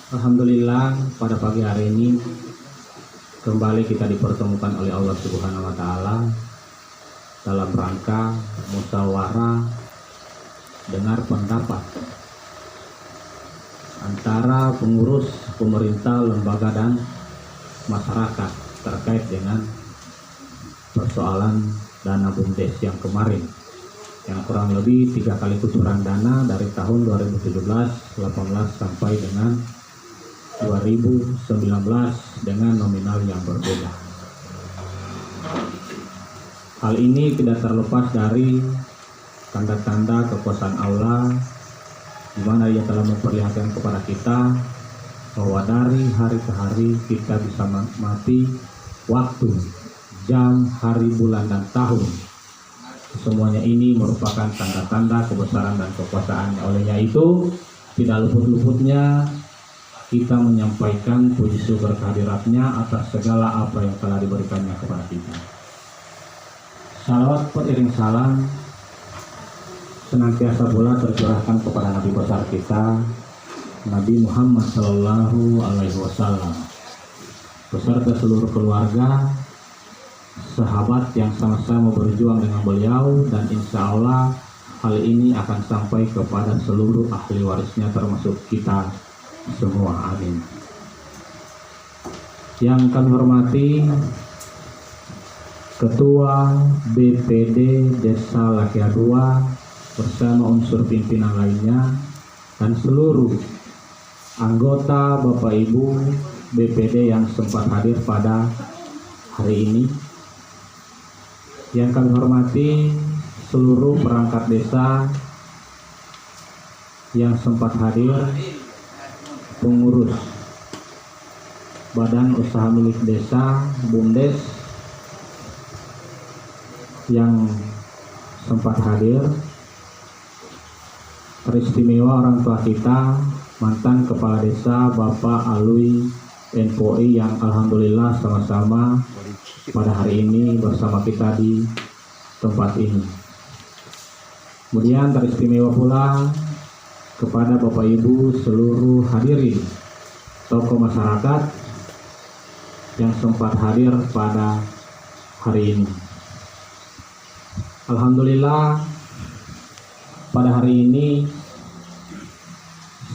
Alhamdulillah, pada pagi hari ini kembali kita dipertemukan oleh Allah Subhanahu wa taala dalam rangka musyawarah dengar pendapat antara pengurus pemerintah, lembaga dan masyarakat terkait dengan persoalan dana BUMDes yang kemarin, yang kurang lebih 3 kali kucuran dana dari tahun 2017, 18 sampai dengan 2019 dengan nominal yang berbeda. Hal ini tidak terlepas dari tanda-tanda kekuasaan Allah, di mana Ia telah memperlihatkan kepada kita bahwa dari hari ke hari kita bisa menikmati waktu, jam, hari, bulan, dan tahun. Semuanya ini merupakan tanda-tanda kebesaran dan kekuasaannya. Olehnya itu, tidak luput-luputnya kita menyampaikan puji syukur kehadiratnya atas segala apa yang telah diberikannya kepada kita. Salawat beriring salam senantiasa pula tercurahkan kepada Nabi besar kita, Nabi Muhammad Sallallahu Alaihi Wasallam, beserta seluruh keluarga, sahabat yang sama-sama berjuang dengan beliau, dan insya Allah hal ini akan sampai kepada seluruh ahli warisnya termasuk kita semua. Amin. Yang kami hormati Ketua BPD Desa Lakia II bersama unsur pimpinan lainnya dan seluruh anggota Bapak Ibu BPD yang sempat hadir pada hari ini. Yang kami hormati seluruh perangkat desa yang sempat hadir, pengurus Badan Usaha Milik Desa BUMDes yang sempat hadir, teristimewa orang tua kita, mantan Kepala Desa Bapak Alwi NPOI yang alhamdulillah sama-sama pada hari ini bersama kita di tempat ini. Kemudian teristimewa pula kepada Bapak Ibu seluruh hadirin, tokoh masyarakat yang sempat hadir pada hari ini. Alhamdulillah, pada hari ini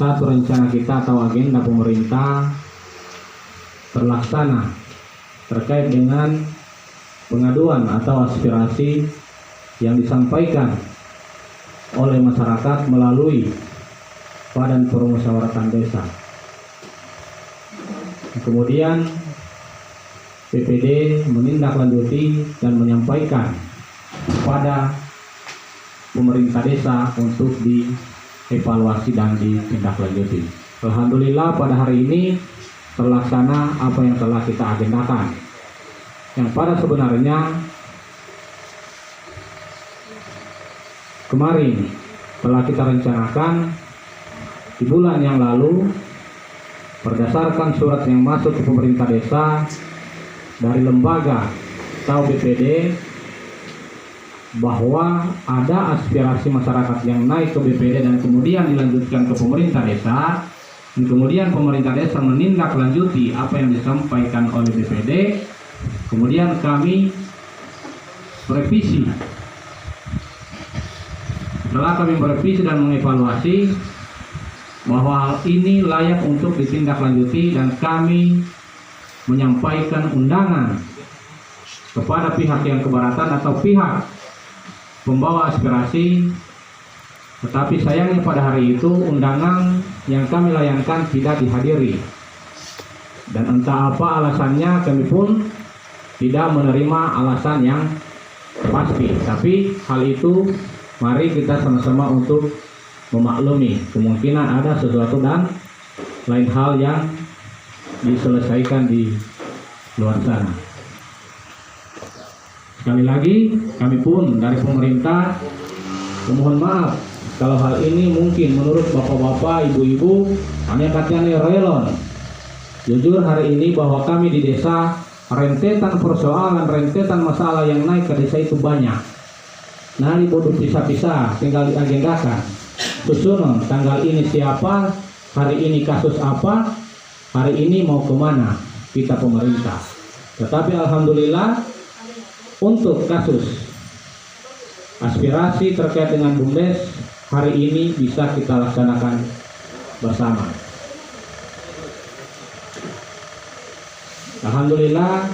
satu rencana kita atau agenda pemerintah terlaksana terkait dengan pengaduan atau aspirasi yang disampaikan oleh masyarakat melalui Badan Permusyawaratan Desa. Kemudian BPD menindaklanjuti dan menyampaikan kepada pemerintah desa untuk dievaluasi dan ditindaklanjuti. Alhamdulillah pada hari ini terlaksana apa yang telah kita agendakan, yang pada sebenarnya kemarin telah kita rencanakan di bulan yang lalu berdasarkan surat yang masuk ke pemerintah desa dari lembaga atau BPD bahwa ada aspirasi masyarakat yang naik ke BPD dan kemudian dilanjutkan ke pemerintah desa, dan kemudian pemerintah desa menindaklanjuti apa yang disampaikan oleh BPD. Kemudian kami merevisi. Setelah kami merevisi dan mengevaluasi bahwa hal ini layak untuk ditindaklanjuti, dan kami menyampaikan undangan kepada pihak yang keberatan atau pihak pembawa aspirasi, tetapi sayangnya pada hari itu undangan yang kami layankan tidak dihadiri, dan entah apa alasannya kami pun tidak menerima alasan yang pasti. Tapi hal itu mari kita sama-sama untuk memaklumi kemungkinan ada sesuatu dan lain hal yang diselesaikan di luar sana. Sekali lagi, kami pun dari pemerintah memohon maaf kalau hal ini mungkin menurut bapak-bapak, ibu-ibu hanya katanya relon. Jujur hari ini bahwa kami di desa rentetan persoalan, rentetan masalah yang naik ke desa itu banyak. Nah, dibodoh pisah-pisah, tinggal diagendakan. susunan tanggal ini siapa, hari ini kasus apa, hari ini mau kemana kita pemerintah. Tetapi alhamdulillah untuk kasus aspirasi terkait dengan BUMDes hari ini bisa kita laksanakan bersama. Alhamdulillah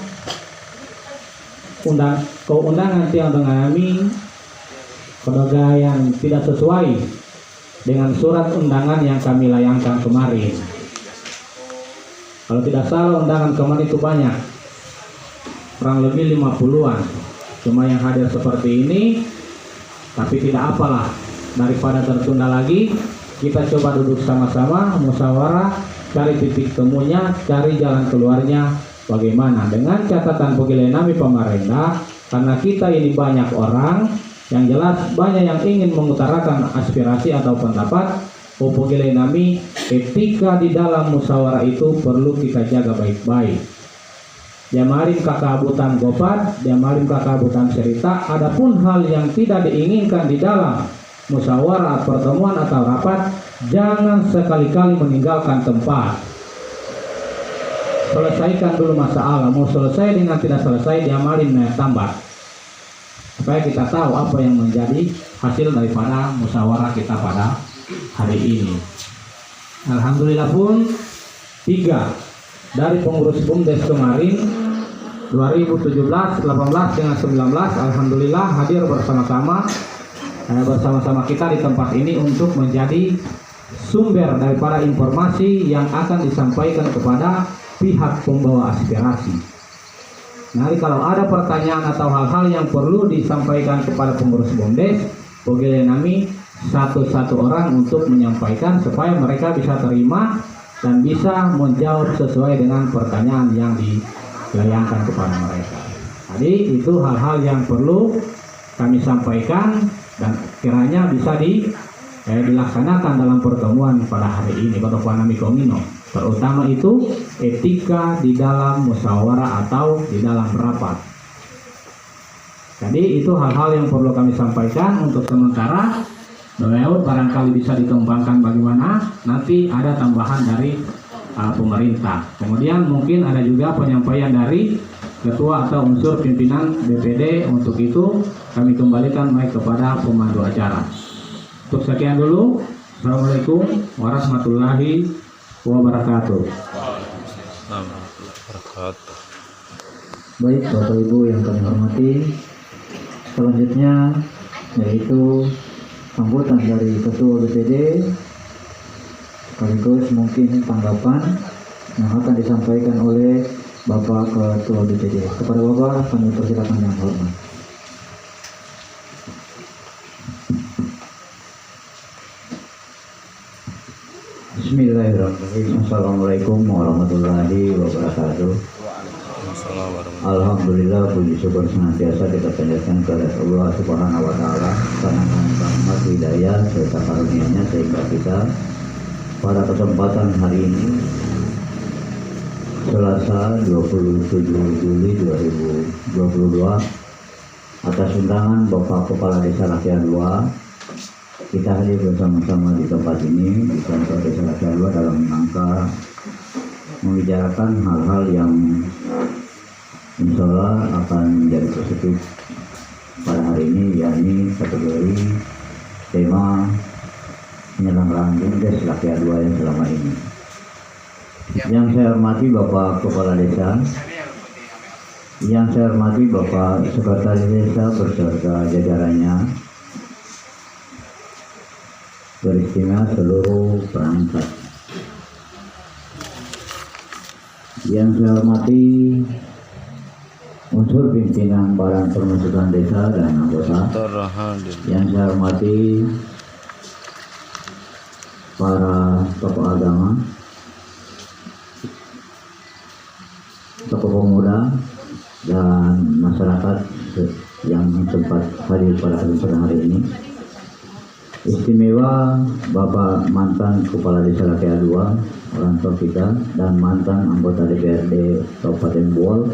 keundangan yang mengalami keluarga yang tidak sesuai dengan surat undangan yang kami layangkan kemarin. Kalau tidak salah undangan kemarin itu banyak, kurang lebih 50-an. Cuma yang hadir seperti ini, tapi tidak apalah, daripada tertunda lagi, kita coba duduk sama-sama, musyawarah, cari titik temunya, cari jalan keluarnya bagaimana. Dengan catatan pegawai nami pemerintah, karena kita ini banyak orang, yang jelas banyak yang ingin mengutarakan aspirasi atau pendapat. Pegawai nami, etika di dalam musyawarah itu perlu kita jaga baik-baik. Jamalim kakabutan gopat, jamalim kakabutan cerita. Adapun hal yang tidak diinginkan di dalam musyawarah, pertemuan atau rapat, jangan sekali-kali meninggalkan tempat. Selesaikan dulu masalah. Mau selesai dengan tidak selesai, jamalim tambah, supaya kita tahu apa yang menjadi hasil daripada musyawarah kita pada hari ini. Alhamdulillah pun 3 dari pengurus BUMDes kemarin 2017, 18 dengan 19 alhamdulillah hadir bersama-sama kita di tempat ini untuk menjadi sumber daripada informasi yang akan disampaikan kepada pihak pembawa aspirasi. Nah, kalau ada pertanyaan atau hal-hal yang perlu disampaikan kepada pengurus BUMDes, pegawai nami satu-satu orang untuk menyampaikan supaya mereka bisa terima dan bisa menjawab sesuai dengan pertanyaan yang dilayangkan kepada mereka. Jadi itu hal-hal yang perlu kami sampaikan dan kiranya bisa dilaksanakan dalam pertemuan pada hari ini pada Nami Komino. Terutama itu etika di dalam musyawarah atau di dalam rapat. Jadi itu hal-hal yang perlu kami sampaikan untuk sementara. Beliau barangkali bisa dikembangkan bagaimana, nanti ada tambahan dari pemerintah. Kemudian mungkin ada juga penyampaian dari ketua atau unsur pimpinan DPD. Untuk itu kami kembalikan mic kepada pemandu acara. Untuk sekian dulu. Assalamualaikum warahmatullahi wabarakatuh. Baik Bapak Ibu yang kami hormati, selanjutnya yaitu sambutan dari Ketua DPD sekaligus mungkin tanggapan yang akan disampaikan oleh Bapak Ketua DPD. Kepada Bapak kami persilakan yang hormat. Bismillahirrahmanirrahim. Assalamualaikum warahmatullahi wabarakatuh. Alhamdulillah, puji syukur senantiasa kita panjatkan kepada Allah Subhanahu wa taala karena rahmat hidayah serta karunia-Nya sehingga kita pada kesempatan hari ini Selasa 27 Juli 2022 atas undangan Bapak Kepala Desa Rakyat 2 kita hadir bersama-sama di tempat ini di kantor Desa Rakyat 2 dalam rangka membicarakan hal-hal yang insya Allah akan menjadi positif pada hari ini, yakni kategori tema penyelenggaraan BUMDes Rakyat 2 yang selama ini. Yang saya hormati Bapak Kepala Desa, yang saya hormati Bapak Sekretaris Desa beserta jajarannya, beristimewa seluruh perangkat. Yang saya hormati unsur pimpinan Badan Permusuhan Desa dan anggota. Yang saya hormati para tokoh agama, tokoh pemuda, dan masyarakat yang sempat hadir pada hari ini. Istimewa Bapak mantan Kepala Desa Rakyat 2, orang tua kita, dan mantan anggota DPRD Kabupaten Boal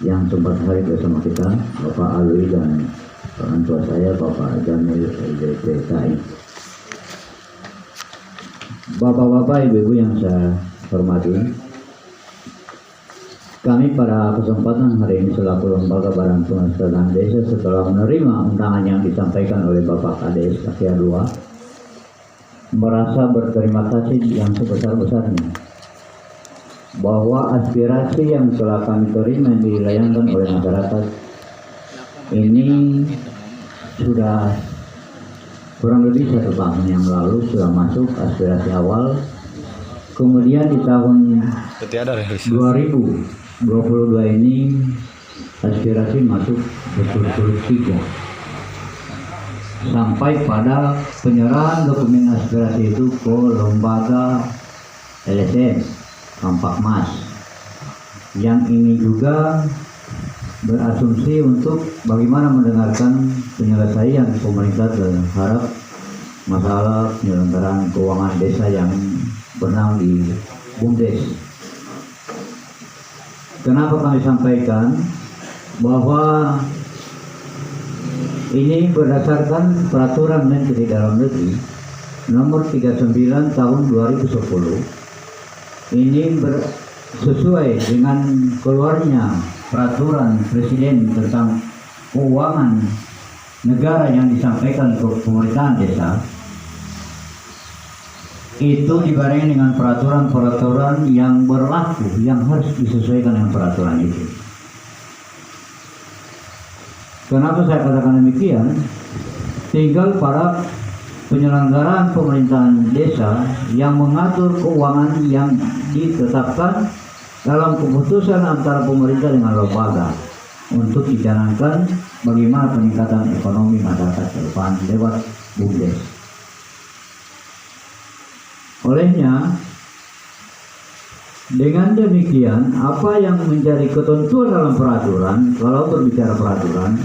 yang sempat hadir bersama kita, Bapak Alwi dan orang tua saya Bapak Jamil LDPKI. Bapak-bapak, ibu-ibu yang saya hormati, kami pada kesempatan hari ini selaku Lembaga Badan Penghasilan Desa setelah menerima undangan yang disampaikan oleh Bapak Kades Lakian II, merasa berterima kasih yang sebesar-besarnya bahwa aspirasi yang telah kami terima yang dilayangkan oleh masyarakat ini sudah kurang lebih 1 tahun yang lalu sudah masuk aspirasi awal. Kemudian di tahun 2022 ini aspirasi masuk berturut-turut 3 sampai pada penyerahan dokumen aspirasi itu ke lembaga LSM Kampak Mas, yang ini juga berasumsi untuk bagaimana mendengarkan penyelesaian pemerintah terhadap masalah penyelenggaraan keuangan desa yang bernama di BUMDes. Kenapa kami sampaikan bahwa ini berdasarkan peraturan Menteri Dalam Negeri nomor 39 tahun 2010. Ini sesuai dengan keluarnya peraturan Presiden tentang keuangan negara yang disampaikan ke pemerintahan desa, itu dibarengi dengan peraturan-peraturan yang berlaku yang harus disesuaikan dengan peraturan itu. Kenapa saya katakan demikian? Tinggal para penyelenggaraan pemerintahan desa yang mengatur keuangan yang ditetapkan dalam keputusan antara pemerintah dengan lembaga untuk dijalankan bagaimana peningkatan ekonomi masyarakat ke depan lewat BUMDes. Olehnya, dengan demikian, apa yang menjadi ketentuan dalam peraturan, kalau berbicara peraturan,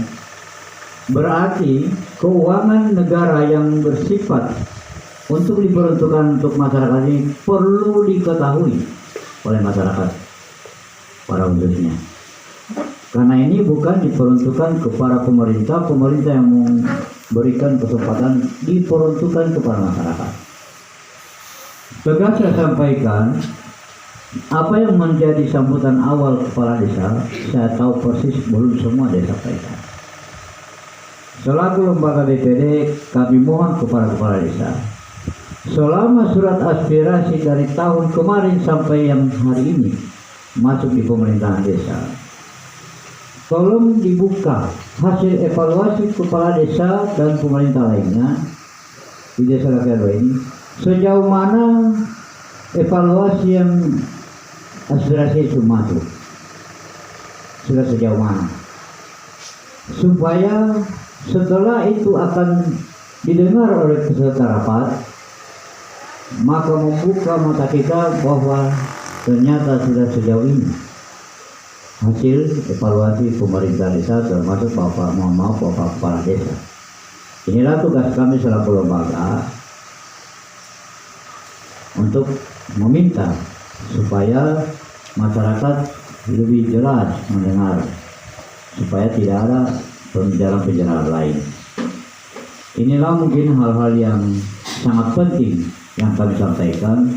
berarti keuangan negara yang bersifat untuk diperuntukkan untuk masyarakat ini perlu diketahui oleh masyarakat pada khususnya. Karena ini bukan diperuntukkan kepada pemerintah yang memberikan kesempatan diperuntukkan kepada masyarakat. Tegas saya sampaikan, apa yang menjadi sambutan awal kepala desa, saya tahu persis belum semua desa sampaikan. Selaku lembaga DPD, kami mohon kepada kepala desa, selama surat aspirasi dari tahun kemarin sampai yang hari ini masuk di pemerintahan desa, tolong dibuka hasil evaluasi kepala desa dan pemerintah lainnya di Desa Lakian II ini, sejauh mana evaluasi yang aspirasi itu masuk, sudah sejauh mana, supaya setelah itu akan didengar oleh peserta rapat, maka membuka mata kita bahwa ternyata sudah sejauh ini hasil evaluasi pemerintah desa, termasuk Bapak Kepala Desa. Inilah tugas kami selaku lembaga untuk meminta supaya masyarakat lebih jelas mendengar, supaya tidak ada penjelasan lain. Inilah mungkin hal-hal yang sangat penting yang kami sampaikan.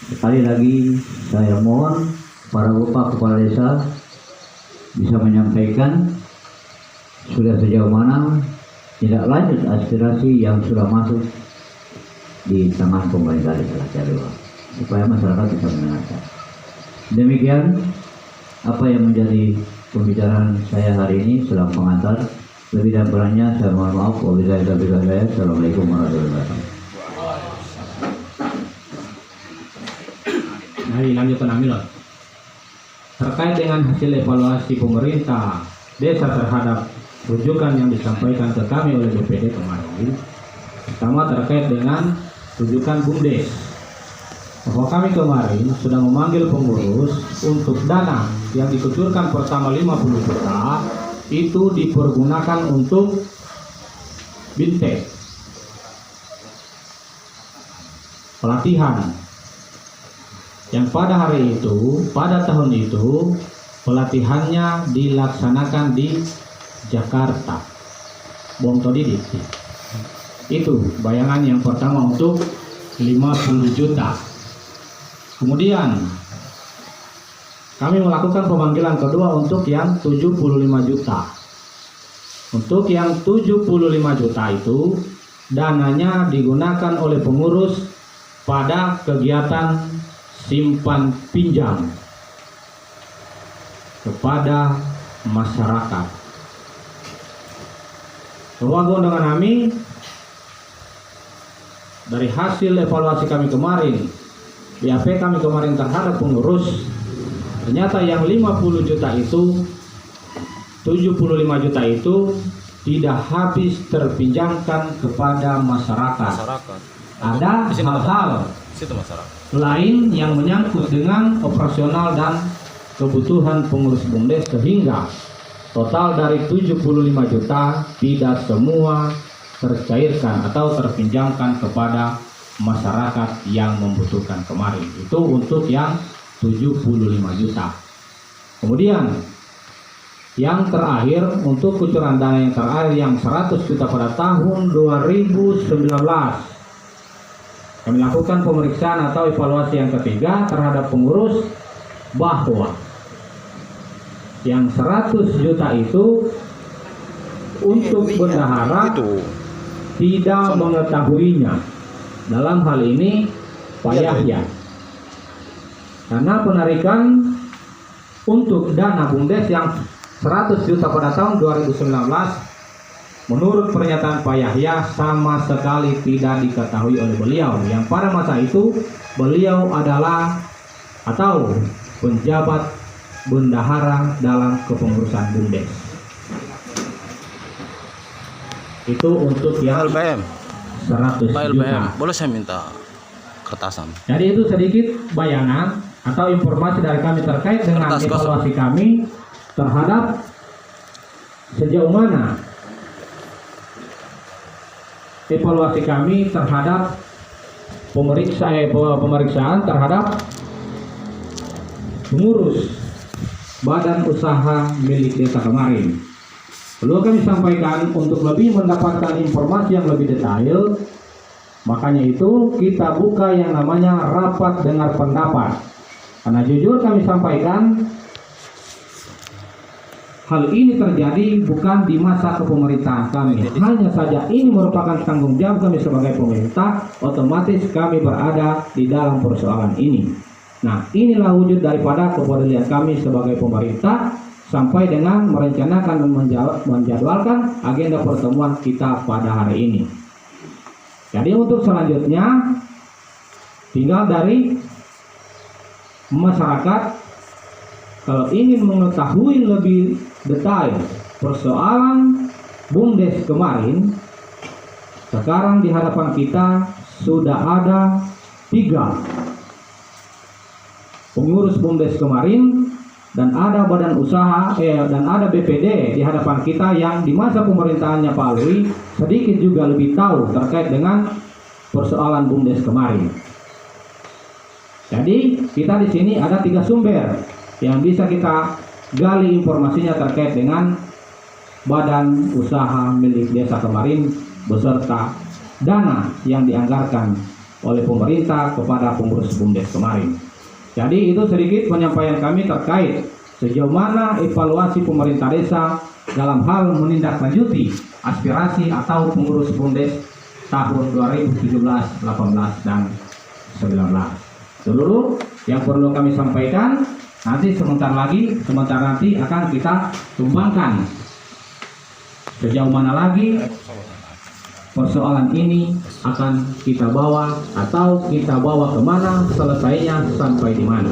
Sekali lagi saya mohon para Bapak Kepala Desa bisa menyampaikan sudah sejauh mana tidak lanjut aspirasi yang sudah masuk di tangan pemerintah Desa Lakian II, supaya masyarakat bisa mendengarkan. Demikian apa yang menjadi pembicaraan saya hari ini selaku pengantar. Lebih dan kurangnya saya mohon maaf. Assalamualaikum warahmatullahi wabarakatuh. Mari lanjutkan Amilon. Terkait dengan hasil evaluasi pemerintah desa terhadap rujukan yang disampaikan ke kami oleh BPD kemarin, pertama terkait dengan rujukan BUMDes, bahwa kami kemarin sudah memanggil pengurus untuk dana yang dikucurkan pertama 50 juta itu dipergunakan untuk bintek, pelatihan, yang pada hari itu, pada tahun itu pelatihannya dilaksanakan di Jakarta, Bong Todidi. Itu bayangan yang pertama untuk 50 juta. Kemudian kami melakukan pemanggilan kedua untuk yang 75 juta. Untuk yang 75 juta itu dananya digunakan oleh pengurus pada kegiatan simpan pinjam kepada masyarakat. Bahwa dengan kami dari hasil evaluasi kami kemarin, BAP kami kemarin terhadap pengurus, ternyata yang 50 juta itu, 75 juta itu tidak habis terpinjamkan kepada masyarakat. Ada hal-hal lain yang menyangkut dengan operasional dan kebutuhan pengurus BUMDes, sehingga total dari 75 juta tidak semua tercairkan atau terpinjamkan kepada masyarakat yang membutuhkan kemarin. Itu untuk yang 75 juta. Kemudian yang terakhir, untuk kucuran dana yang terakhir yang 100 juta pada tahun 2019, kami lakukan pemeriksaan atau evaluasi yang ketiga terhadap pengurus, bahwa yang 100 juta itu untuk bendahara tidak mengetahuinya. Dalam hal ini Pak Yahya, karena penarikan untuk dana BUMDes yang 100 juta pada tahun 2019, menurut pernyataan Pak Yahya sama sekali tidak diketahui oleh beliau, yang pada masa itu beliau adalah atau penjabat bendahara dalam kepengurusan BUMDes. Itu untuk yang LBM 100 juta. Boleh saya minta kertasan? Jadi itu sedikit bayangan atau informasi dari kami terkait dengan Kertas kosong. evaluasi kami terhadap sejauh mana evaluasi kami terhadap pemeriksaan terhadap pengurus badan usaha milik desa kemarin. Perlu kami sampaikan untuk lebih mendapatkan informasi yang lebih detail, makanya itu kita buka yang namanya rapat dengar pendapat. Karena jujur kami sampaikan, hal ini terjadi bukan di masa kepemerintahan kami. Hanya saja ini merupakan tanggung jawab kami sebagai pemerintah, otomatis kami berada di dalam persoalan ini. Nah, inilah wujud daripada kepedulian kami sebagai pemerintah sampai dengan merencanakan dan menjadwalkan agenda pertemuan kita pada hari ini. Jadi untuk selanjutnya tinggal dari masyarakat, kalau ingin mengetahui lebih detail persoalan BUMDes kemarin, sekarang di hadapan kita sudah ada 3 pengurus BUMDes kemarin, dan ada badan usaha dan ada BPD di hadapan kita yang di masa pemerintahannya Pak Alwi sedikit juga lebih tahu terkait dengan persoalan BUMDes kemarin. Jadi kita di sini ada 3 sumber yang bisa kita gali informasinya terkait dengan badan usaha milik desa kemarin beserta dana yang dianggarkan oleh pemerintah kepada pengurus BUMDes kemarin. Jadi itu sedikit penyampaian kami terkait sejauh mana evaluasi pemerintah desa dalam hal menindaklanjuti aspirasi atau pengurus BUMDes tahun 2017, 18, dan 19. Seluruh yang perlu kami sampaikan nanti sebentar nanti akan kita tumbangkan sejauh mana lagi persoalan ini akan kita bawa atau kita bawa kemana, selesainya sampai di mana.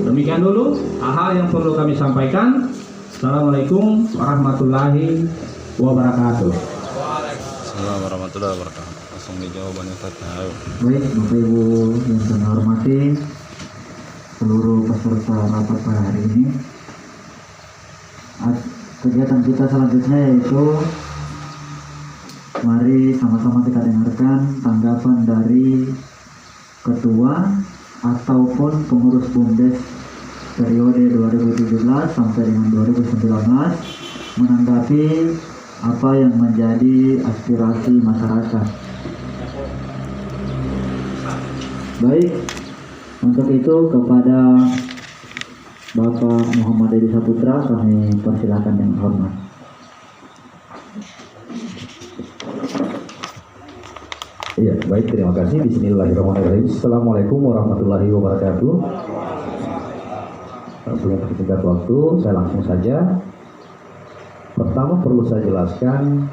Demikian dulu hal-hal yang perlu kami sampaikan. Assalamualaikum warahmatullahi wabarakatuh. Assalamualaikum warahmatullahi wabarakatuh. Langsung dijawab Ustaz. Ayo. Baik, Bapak Ibu yang saya hormati, seluruh peserta rapat pada hari ini. Kegiatan kita selanjutnya yaitu mari sama-sama kita dengarkan tanggapan dari ketua ataupun pengurus BUMDes periode 2017 sampai dengan 2019 menanggapi apa yang menjadi aspirasi masyarakat. Baik, untuk itu kepada Bapak Muhammad Edi Saputra kami persilakan dengan hormat. Iya, baik, terima kasih. Bismillahirrahmanirrahim. Assalamualaikum warahmatullahi wabarakatuh. Untuk mempersingkat waktu, saya langsung saja. Pertama perlu saya jelaskan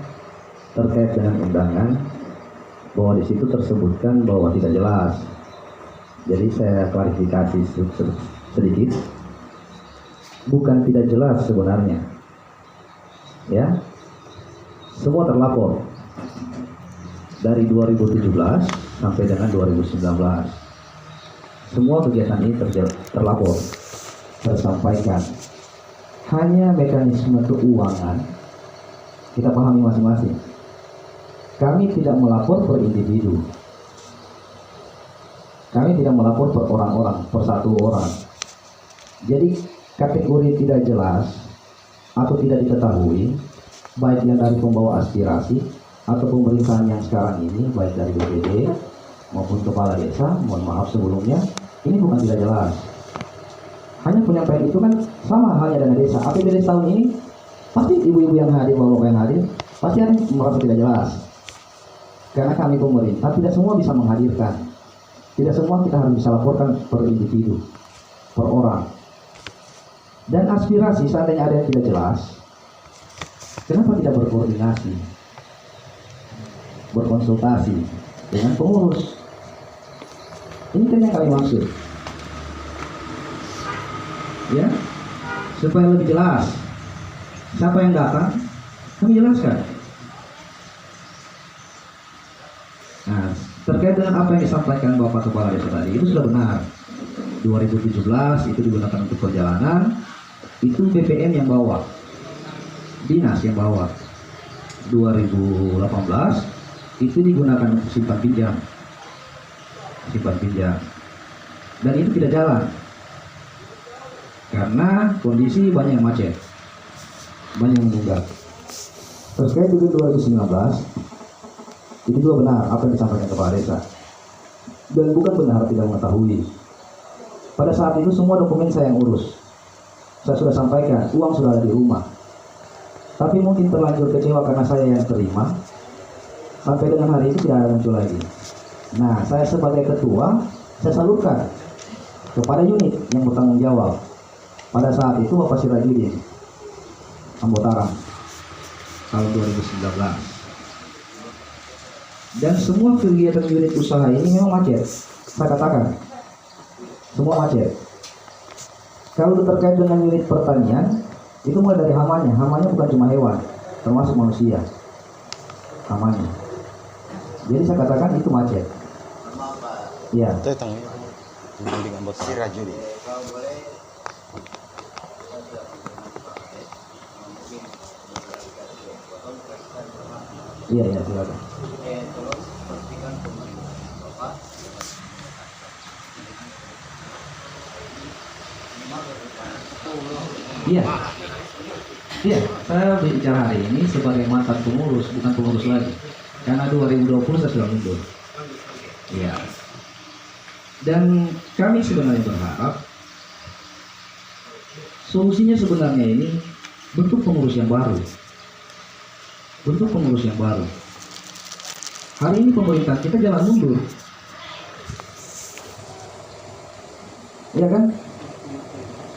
terkait dengan undangan bahwa di situ tersebutkan bahwa tidak jelas. Jadi saya klarifikasi sedikit. Bukan tidak jelas sebenarnya. Ya. Semua terlapor. Dari 2017 sampai dengan 2019 semua kegiatan ini terlapor, tersampaikan. Hanya mekanisme keuangan kita pahami masing-masing. Kami tidak melapor per individu, kami tidak melapor per orang-orang, per satu orang. Jadi kategori tidak jelas atau tidak diketahui, baik yang dari pembawa aspirasi atau pemerintahan yang sekarang ini, baik dari BPD maupun kepala desa, mohon maaf sebelumnya, ini bukan tidak jelas. Hanya penyampaian itu kan sama halnya dana desa. APBD tahun ini pasti ibu-ibu yang hadir, bapak-bapak yang hadir, pasti ada yang merasa tidak jelas. Karena kami pemerintah tidak semua bisa menghadirkan, tidak semua kita harus bisa laporkan per individu, per orang. Dan aspirasi seandainya ada yang tidak jelas, kenapa tidak berkoordinasi, berkonsultasi dengan pengurus? Ini kan yang kami maksud, ya, supaya lebih jelas siapa yang datang, kami jelaskan. Nah, terkait dengan apa yang disampaikan Bapak Kepala Desa tadi, itu sudah benar. 2017 itu digunakan untuk perjalanan, itu BPM yang bawa, dinas yang bawa. 2018 itu digunakan untuk simpan pinjam, dan itu tidak jalan karena kondisi banyak yang macet, banyak yang menunggak. Terkait dengan 2019 itu juga benar apa yang disampaikan kepala desa, dan bukan benar tidak mengetahui. Pada saat itu semua dokumen saya yang urus, saya sudah sampaikan, uang sudah ada di rumah, tapi mungkin terlanjur kecewa karena saya yang terima. Sampai dengan hari itu tidak ada muncul lagi. Nah, saya sebagai ketua, saya salurkan kepada unit yang bertanggung jawab. Pada saat itu Bapak Sirajudin Ambotaram tahun 2019. Dan semua kegiatan unit usaha ini memang macet. Saya katakan, semua macet. Kalau terkait dengan unit pertanian, itu mulai dari hamanya. Hamanya bukan cuma hewan, termasuk manusia. Hamanya. Jadi saya katakan itu macet. Ya. Iya, ya, silakan. Iya. Iya, saya bicara hari ini sebagai mantan pengurus, bukan pengurus lagi. Karena 2020 saya sudah mundur. Iya. Dan kami sebenarnya berharap solusinya sebenarnya ini bentuk pengurus yang baru. Bentuk pengurus yang baru. Hari ini pemerintah kita jangan mundur. Iya kan?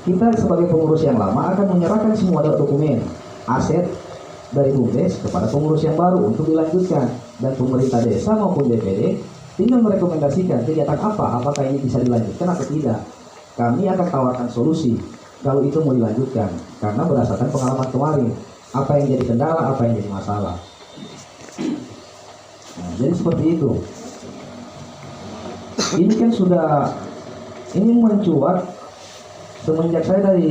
Kita sebagai pengurus yang lama akan menyerahkan semua dokumen, aset dari BUMDes kepada pengurus yang baru untuk dilanjutkan, dan pemerintah desa maupun DPD tinggal merekomendasikan kegiatan apa, apakah ini bisa dilanjutkan atau tidak. Kami akan tawarkan solusi kalau itu mau dilanjutkan, karena berdasarkan pengalaman kemarin, apa yang jadi kendala, apa yang jadi masalah. Nah, jadi seperti itu. Ini kan sudah, ini mencuat semenjak saya dari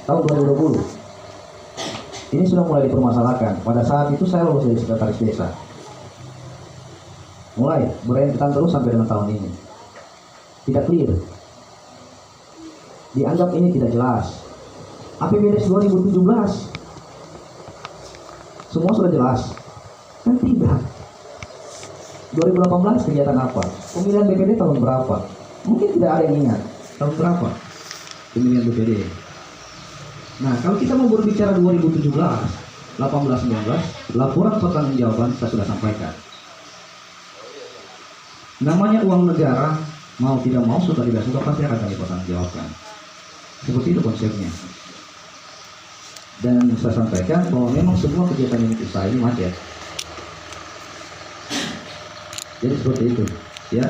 tahun 2020. Ini sudah mulai dipermasalahkan. Pada saat itu saya lulus dari sekretaris desa. Mulai berhentikan terus sampai dengan tahun ini. Tidak clear. Dianggap ini tidak jelas. APBD 2017 semua sudah jelas. Kan tidak. 2018 kegiatan apa? Pemilihan BPD tahun berapa? Mungkin tidak ada yang ingat. Tahun berapa pemilihan BPD? Nah, kalau kita mau berbicara 2017, 18, 19, laporan pertanggungjawaban saya sudah sampaikan. Namanya uang negara, mau tidak mau, suka tidak suka, pasti akan kami pertanggungjawabkan. Seperti itu konsepnya. Dan saya sampaikan bahwa memang semua kegiatan yang usaha ini macet. Jadi seperti itu, ya.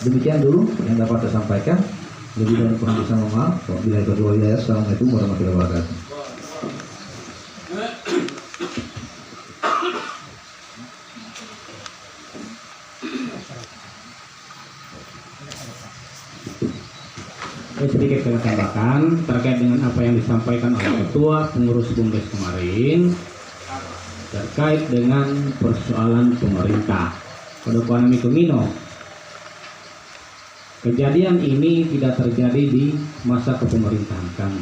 Demikian dulu yang dapat saya sampaikan. Lebih dari kurang bisa mohon maaf. Wabillahi taufiq wal hidayah. Assalamualaikum warahmatullahi wabarakatuh. Sedikit saya tambahkan terkait dengan apa yang disampaikan oleh Ketua Pengurus BUMDes kemarin terkait dengan persoalan pemerintah. Kedepan Mino, kejadian ini tidak terjadi di masa kepemerintahan kami,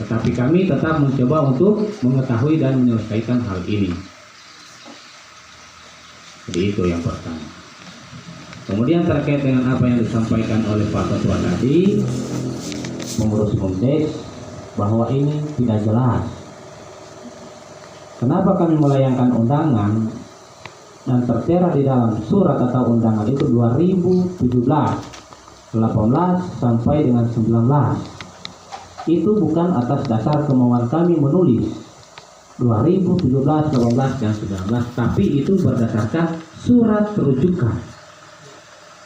tetapi kami tetap mencoba untuk mengetahui dan menyelesaikan hal ini. Jadi itu yang pertama. Kemudian terkait dengan apa yang disampaikan oleh Pak Ketua tadi, pengurus BUMDes, bahwa ini tidak jelas. Kenapa kami melayangkan undangan dan tertera di dalam surat atau undangan itu 2017, 18 sampai dengan 19. Itu bukan atas dasar kemauan kami menulis 2017, 18 dan 19, tapi itu berdasarkan surat rujukan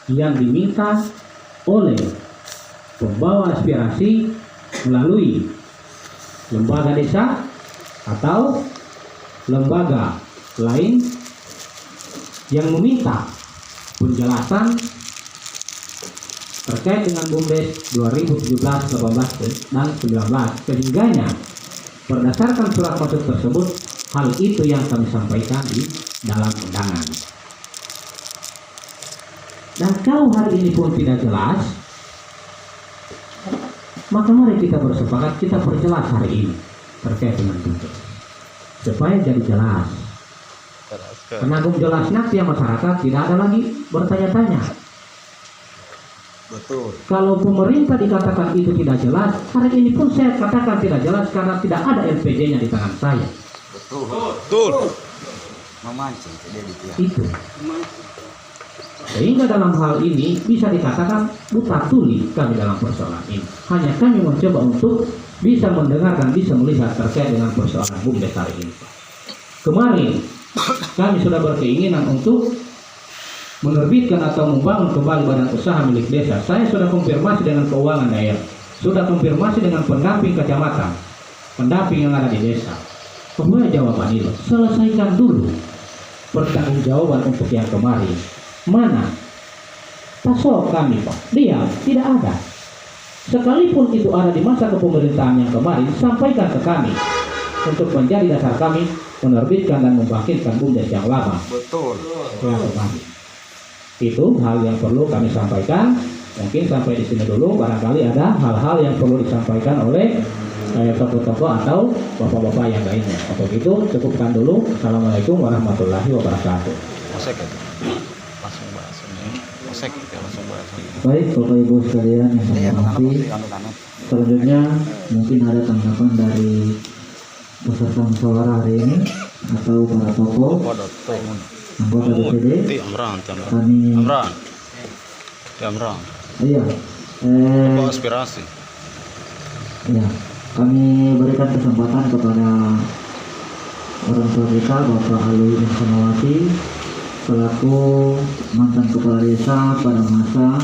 yang diminta oleh pembawa aspirasi melalui lembaga desa atau lembaga lain yang meminta penjelasan terkait dengan BUMDes 2017, 18 dan 19. Sehingganya berdasarkan surat maksud tersebut, hal itu yang kami sampaikan di dalam undangan. Dan kalau hari ini pun tidak jelas, maka mari kita bersepakat, kita perjelas hari ini terkait dengan BUMDes supaya jadi jelas. Penanggung jelas nanti yang masyarakat tidak ada lagi bertanya-tanya. Betul. Kalau pemerintah dikatakan itu tidak jelas, hari ini pun saya katakan tidak jelas karena tidak ada LPG-nya di tangan saya. Betul. Memancing Itu. Sehingga dalam hal ini bisa dikatakan buta tuli kami dalam persoalan ini. Hanya kami mencoba untuk bisa mendengar dan bisa melihat terkait dengan persoalan BUMDes hari ini. Kemarin kami sudah berkeinginan untuk menerbitkan atau membangun kembali badan usaha milik desa. Saya sudah konfirmasi dengan keuangan daerah, sudah konfirmasi dengan pendamping kecamatan, pendamping yang ada di desa. Kemudian jawaban itu, selesaikan dulu pertanggungjawaban untuk yang kemarin. Mana? Pasok kami Pak, dia tidak ada. Sekalipun itu ada di masa kepemerintahan yang kemarin, sampaikan ke kami untuk menjadi dasar kami menerbitkan dan membangkitkan BUMDes yang lama. Betul. Yang kemarin. Itu hal yang perlu kami sampaikan. Mungkin sampai di sini dulu. Barangkali ada hal-hal yang perlu disampaikan oleh tokoh-tokoh atau bapak-bapak yang lainnya. Untuk itu cukupkan dulu. Assalamualaikum warahmatullahi wabarakatuh. Mosek ya. Langsung bahas ini. Mosek ya, langsung bahas ini. Baik Bapak Ibu sekalian yang saya hormati, selanjutnya mungkin ada tanggapan dari peserta musyawarah hari ini atau para tokoh anggota DPD. Kami iya aspirasi. iya kami berikan kesempatan kepada orang tua kita Bapak Alwi Sanawati selaku mantan kepala desa pada masa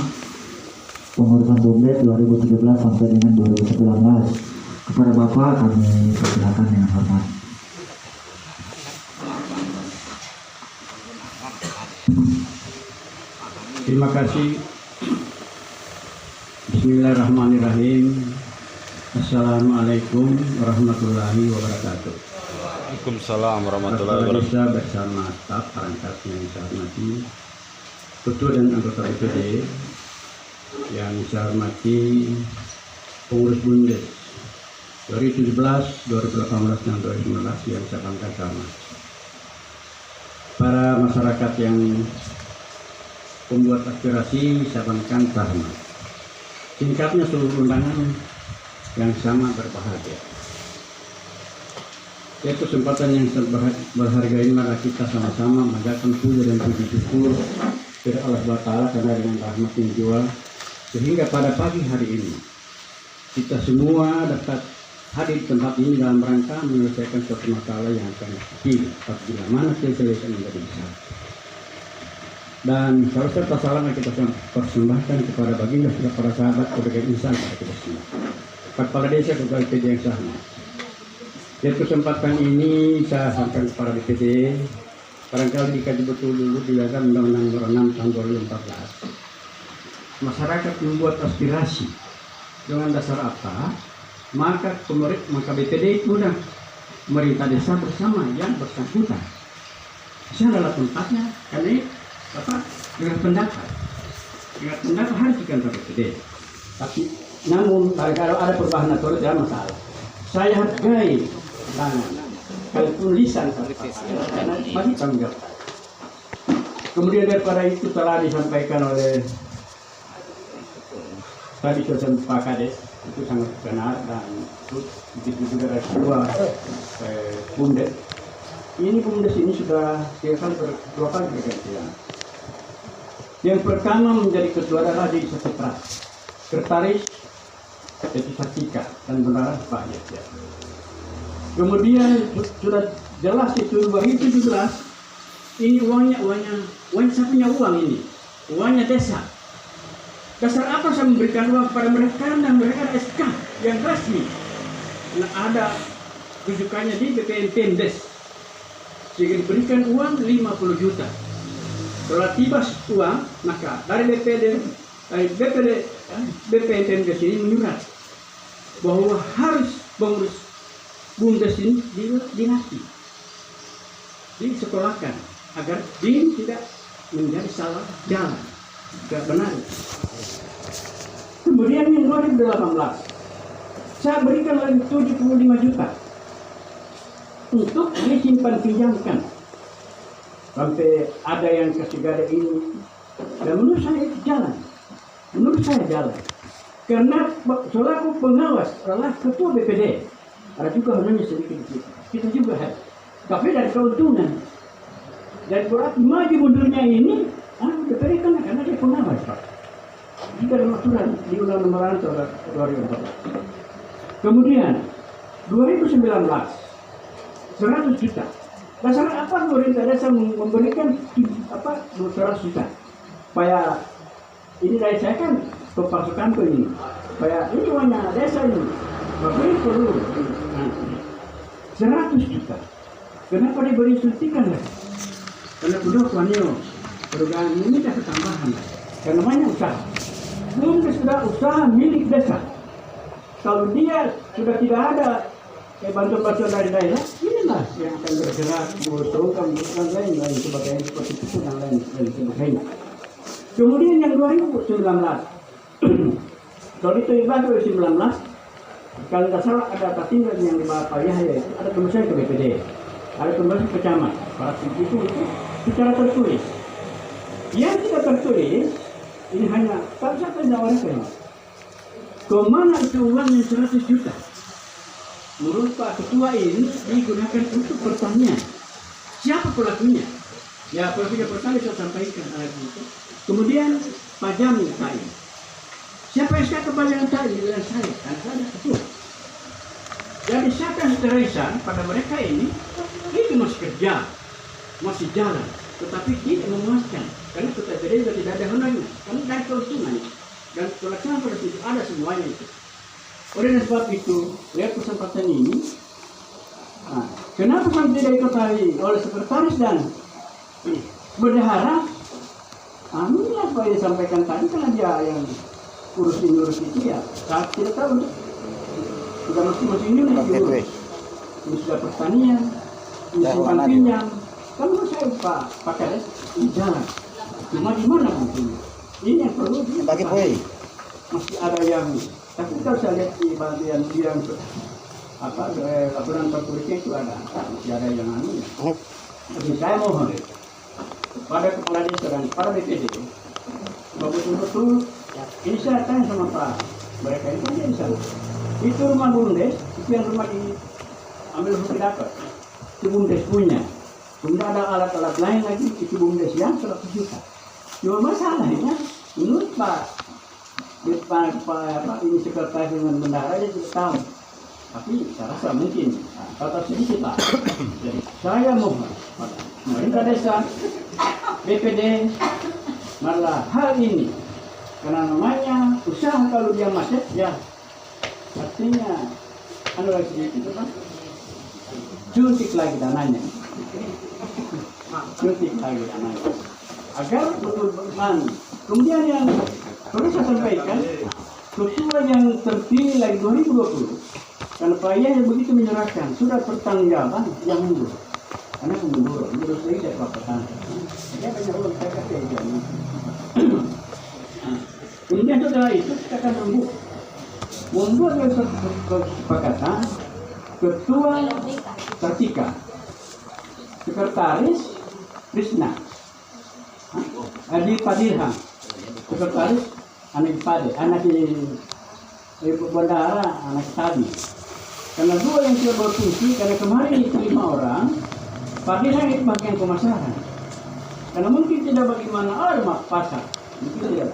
pengurusan BUMDes 2017 sampai dengan 2019. Kepada Bapak kami persilakan dengan hormat. Terima kasih. Bismillahirrahmanirrahim. Assalamualaikum warahmatullahi wabarakatuh. Waalaikumsalam warahmatullahi Kepala wabarakatuh. Desa bersama staf perangkat yang saya hormati, Ketua dan anggota DPD yang saya hormati, pengurus BUMDes 2017, 2018 dan 2019 yang saya banggakan sama. para masyarakat yang pembuat aspirasi Sabankan Tarma. Singkatnya seluruh undangan yang sama berbahagia. Yaitu kesempatan yang berharga ini maka kita sama-sama mengajarkan puja dan puji syukur kepada Allah SWT karena dengan rahmat yang jua sehingga pada pagi hari ini kita semua dapat hadir di tempat ini dalam rangka menyelesaikan suatu masalah yang akan kecil apabila mana selesai menjadi besar. Dan serta salam yang kita persembahkan kepada baginda dan para sahabat sebagai insan pada kita semua. Kepala desa kepada DPD yang sama. Di kesempatan ini saya sampaikan kepada DPD, barangkali dikaji betul dulu di dalam Undang-Undang Nomor 6 Tahun 2014. Masyarakat membuat aspirasi dengan dasar apa? Maka BPD mudah pemerintah desa bersama yang bersangkutan. Di sana adalah tempatnya karena dengan pendapat harus dikantor BPD. Tapi namun kalau ada perubahan aturan tidak masalah. Saya hargai kalau tulisan karena bagi tanggung jawab. Kemudian daripada itu telah disampaikan oleh tadi Pak Kades itu sangat benar dan begitu juga dari kedua Bumdes. Ini Bumdes ini sudah dua kali bergantian. Yang pertama menjadi ketua adalah di Sekretaris, Sekretaris Desa Satika dan Benaran Pak Yahya. Kemudian sudah jelas itu 2017 ini uangnya saya punya uang ini, uangnya desa. Dasar apa saya memberikan uang kepada mereka dan mereka ada SK yang resmi. Nah, ada rujukannya di BPN Des. Sehingga diberikan uang 50 juta. Setelah tiba uang, maka dari BPN Des ini menyurat bahwa harus mengurus Bumdes ini dilatih, disekolahkan agar ini tidak menjadi salah jalan, tidak benar. Kemudian yang 2018 saya berikan lagi 75 juta untuk disimpan pinjamkan sampai ada yang kasih gada ini, dan menurut saya itu jalan, karena selaku pengawas adalah ketua BPD. Ada juga hanya sedikit kita juga ada, tapi dari keuntungan dan berarti maju mundurnya ini BPD karena dia pengawas Pak. Di dalam aturan di Undang-Undang Nomor 2014. Kemudian 2019 100 juta. Dasar apa pemerintah desa memberikan 100 juta? Supaya ini dari saya kan pemasukan ini. Supaya ini uangnya desa ini. Bapak perlu 100 juta. Kenapa diberi suntikan lagi? Karena perubahan ini ada ketambahan. Karena banyak usaha. Belum sudah usaha milik desa. Kalau dia sudah tidak ada bantuan-bantuan dari daerah, inilah yang akan bergerak mengusulkan lain sebagainya seperti itu dan lain sebagainya. Kemudian yang 2019, kalau itu ibadah 2019, kalau tidak salah ada tatingan yang di bawah Pak Yahya itu ada pembahasan ke BPD, ada pembahasan ke camat, para itu secara tertulis. Yang tidak tertulis ini hanya tak siapa yang tawarkan. Kemana itu uangnya 100 juta? Menurut Pak Ketua ini digunakan untuk pertanian. Siapa pelakunya? Ya, pelakunya pertanian saya sampaikan itu. Kemudian Pak Jamil tadi. Siapa yang saya kebayangan tadi dengan saya? Kan saya ketua. Jadi saya akan terasa pada mereka ini masih kerja, masih jalan, tetapi tidak memuaskan. Karena kita tidak ada honornya, karena dari keuntungan dan pelaksanaan pada situ ada semuanya itu. Oleh sebab itu, lihat kesempatan ini. Nah, kenapa sampai tidak diketahui oleh sekretaris dan bendahara? Inilah apa yang disampaikan tadi karena dia yang urus itu ya. Saya tidak tahu. Sudah masih ini sudah pertanian, simpan pinjam. Kalau saya Pak Kades di jalan. Cuma di mana mungkin? Ini yang perlu masih ada yang, tapi kalau saya lihat di bagian yang laporan tertulisnya itu ada, masih ada yang Jadi saya mohon pada kepala desa dan para BPD bahwa betul-betul ini saya tanya sama Pak mereka itu aja di sana. Itu rumah bumdes, itu yang rumah diambil Ruki dapat. Itu bumdes punya. Kemudian ada alat-alat lain lagi, itu bumdes yang 100 juta. Cuma masalahnya, menurut Pak ini sekretaris dengan bendara dia tidak tahu. Tapi saya rasa mungkin atau sedikit lah. Jadi saya mohon pemerintah desa, BPD, malah hal ini karena namanya usaha kalau dia macet ya artinya lagi itu kan suntik lagi dananya, suntik lagi dananya agar betul-betul. Kemudian yang perlu saya sampaikan, ketua yang terpilih lagi 2020 karena Pak Yahya begitu menyerahkan sudah pertanggungjawaban yang mundur karena kemunduran menurut saya tidak apa-apa. Dia banyak orang saya kata dia. Kemudian setelah itu kita akan membuat kesepakatan ketua Kartika, sekretaris Krishna, Adi Padirham, sekretaris anak Pade, anak ibu bendahara, anak Tadi. Karena dua yang sudah berfungsi, karena kemarin itu 5 orang, Padirham itu bagian pemasaran. Karena mungkin tidak bagaimana pasar, mungkin tidak.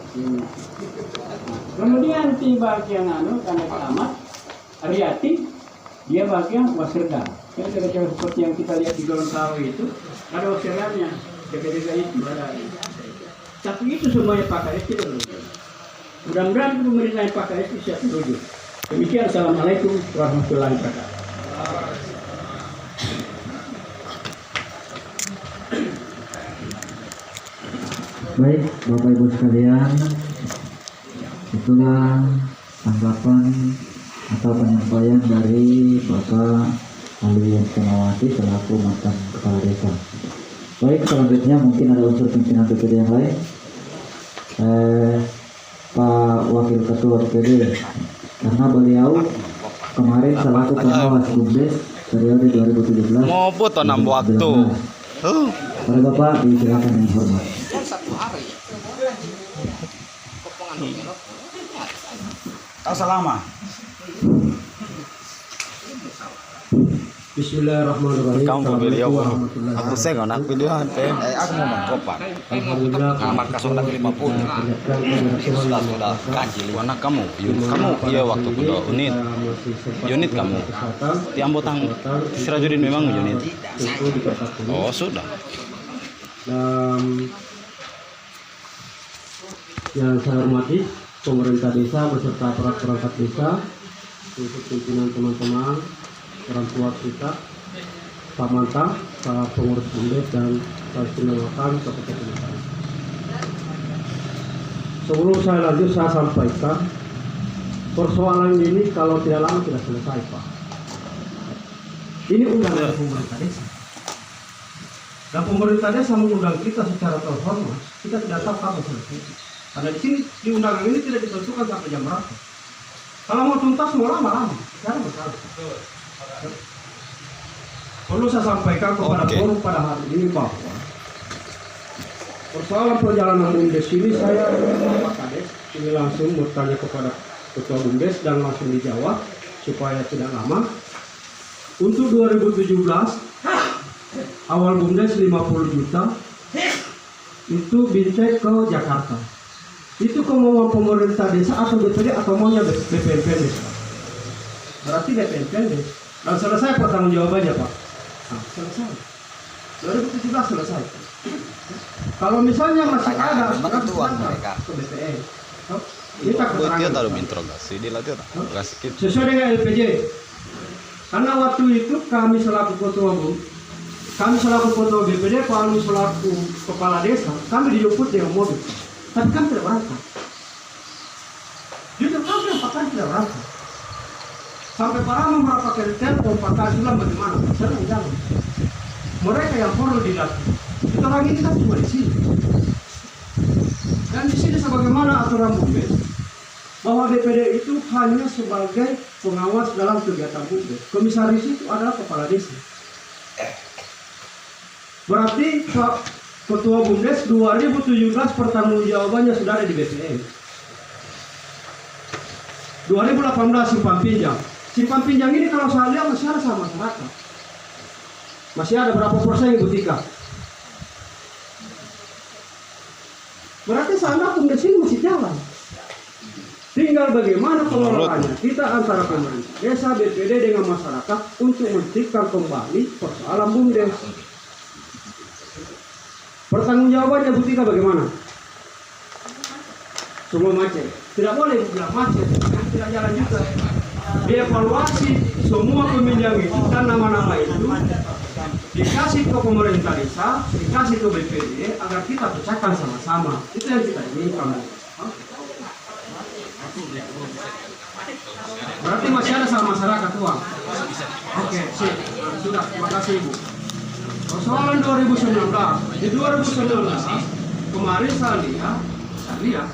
Kemudian di bagian karena Ahmad Ariati, dia bagian wasirda. Kira-kira seperti yang kita lihat di Gorontalo itu, ada wasirdanya, jaga-jaga itu ada. Tapi itu semuanya pakai tidak begitu. Mudah-mudahan pemerintah yang pakai itu siap setuju. Demikian, assalamualaikum warahmatullahi wabarakatuh. Baik, Bapak Ibu sekalian, itulah tanggapan atau penyampaian dari Bapak Alwi Kenawati selaku mantan kepala desa. Baik, selanjutnya mungkin ada unsur pimpinan BPD yang lain. Pak Wakil Ketua BPD, karena beliau kemarin selaku pengawas BUMDes periode 2017. Mau foto nambah waktu. Pada Bapak disilakan yang hormat. Assalamualaikum. Bismillahirrahmanirrahim. Kamu beliau Warahmatullahi aku saya nggak nak video HP. Aku mau mangkopan. Alhamdulillah. Kamar kasur nak 50. Sudah kaji. Mana kamu? Iya waktu kuda unit kamu. Tiang botang Sirajudin memang unit. Oh sudah. Yang saya hormati pemerintah desa beserta perangkat desa, untuk pimpinan teman-teman, orang tua kita, Pak Mantap, Pak Pengurus BUMDes dan Pak Istimewakan Ketua Pemerintahan. Sebelum saya lanjut, saya sampaikan persoalan ini kalau tidak lama tidak selesai, Pak. Ini undangan pemerintah desa. Dan pemerintah desa mengundang kita secara terhormat, kita tidak tahu kapan selesai. Karena di sini di undangan ini tidak ditentukan sampai jam berapa. Kalau mau tuntas mau lama-lama, tidak ada masalah. Perlu saya sampaikan kepada forum pada hari ini bahwa persoalan perjalanan BUMDes ini saya Pak Kades ini langsung bertanya kepada Ketua BUMDes dan langsung dijawab supaya tidak lama. Untuk 2017 awal BUMDes 50 juta itu bintek ke Jakarta. Itu kemauan pemerintah desa atau BPD atau maunya BPNP desa. Berarti BPNP desa. Dan selesai pertanggungjawabannya Pak. Nah, selesai. 2017 selesai. Kalau misalnya masih ada mereka ke BPN. Kita dia taruh interogasi di latih sesuai dengan LPJ. Karena waktu itu kami selaku ketua BPD, Pak Alwi selaku kepala desa, kami dijemput dengan mobil. Tapi kami tidak berangkat. Jujur kami apakah tidak berangkat. Sampai para merapatkan telepon Pak Kasulam bagaimana? Saya jangan. Mereka yang perlu dilatih. Kita lagi ini kan cuma di sini. Dan di sini sebagaimana aturan BUMDes, bahwa BPD itu hanya sebagai pengawas dalam kegiatan BUMDes. Komisaris itu adalah kepala desa. Berarti Ketua BUMDes 2017 pertanggungjawabannya sudah ada di BPN. 2018 simpan pinjam. Simpan pinjam ini kalau saya lihat masih ada sama masyarakat. Masih ada berapa persen Ibu Tika? Berarti sana BUMDes ini masih jalan. Tinggal bagaimana pengelolaannya kita antara pemerintah desa, BPD dengan masyarakat untuk menciptakan kembali persoalan BUMDes. Pertanggungjawabannya Bu Tika bagaimana? Semua macet. Tidak boleh bilang macet, tidak jalan juga. Dievaluasi semua peminjam itu dan nama-nama itu dikasih ke pemerintah desa, dikasih ke BPD agar kita pecahkan sama-sama. Itu yang kita inginkan. Berarti masih ada sama masyarakat uang. Oke, sip. Sudah, terima kasih Ibu. Persoalan 2019. Di 2019 kemarin saya lihat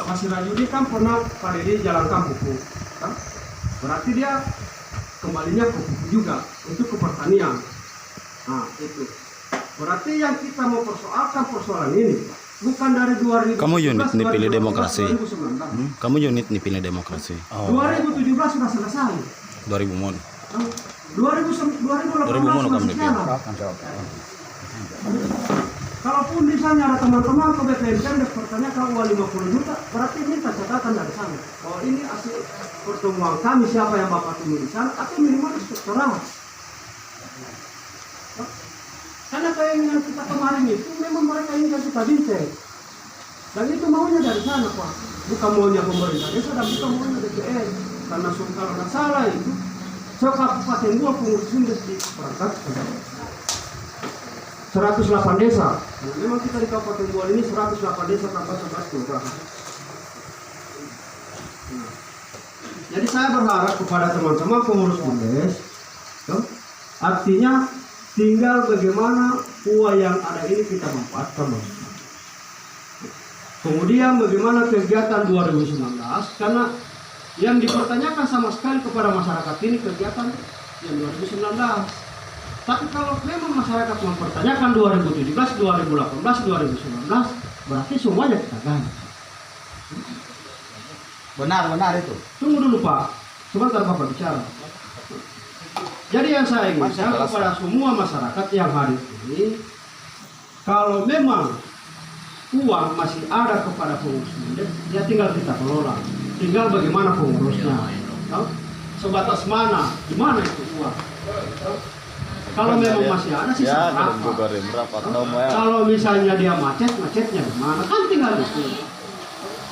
Mas Sirajudin kan pernah pada dia jalankan buku, kan? Berarti dia kembalinya ke buku juga untuk ke pertanian. Nah itu. Berarti yang kita mau persoalan ini bukan dari 2019. Kamu unit nih pilih 2019, demokrasi. 2019. Kamu unit nih pilih demokrasi. 2017 sudah selesai. 2000 mon. 2018 2000 kamu masih jalan. Kalaupun misalnya ada teman-teman ke BPN kan pertanyaan ke uang 50 juta, berarti minta catatan dari sana. Oh ini hasil pertemuan kami siapa yang Bapak temu di sana, atau minimal struktural. Karena keinginan kita kemarin itu memang mereka ingin kita bincang. Dan itu maunya dari sana Pak, bukan maunya pemerintah desa dan bukan maunya BPN. Karena kalau nggak salah itu, Kabupaten Goa pengurus BUMDes di perangkat 108 desa. Memang kita di Kabupaten Goa ini 108 desa tanpa 11 kelurahan. Jadi saya berharap kepada teman-teman pengurus BUMDes, artinya tinggal bagaimana uang yang ada ini kita manfaatkan. Kemudian bagaimana kegiatan 2019, karena yang dipertanyakan sama sekali kepada masyarakat ini kegiatan yang 2019. Tapi kalau memang masyarakat mempertanyakan 2017, 2018, 2019, berarti semuanya kita ganti. Benar itu. Tunggu dulu Pak, sebentar Bapak bicara. Jadi yang saya inginkan kepada semua masyarakat yang hari ini, kalau memang uang masih ada kepada pengurus BUMDes, ya tinggal kita kelola. Tinggal bagaimana pengurusnya. Sebatas mana, di mana itu uang. Kalau memang masih ada sih berapa? Kalau misalnya dia macetnya di mana? Kan tinggal itu.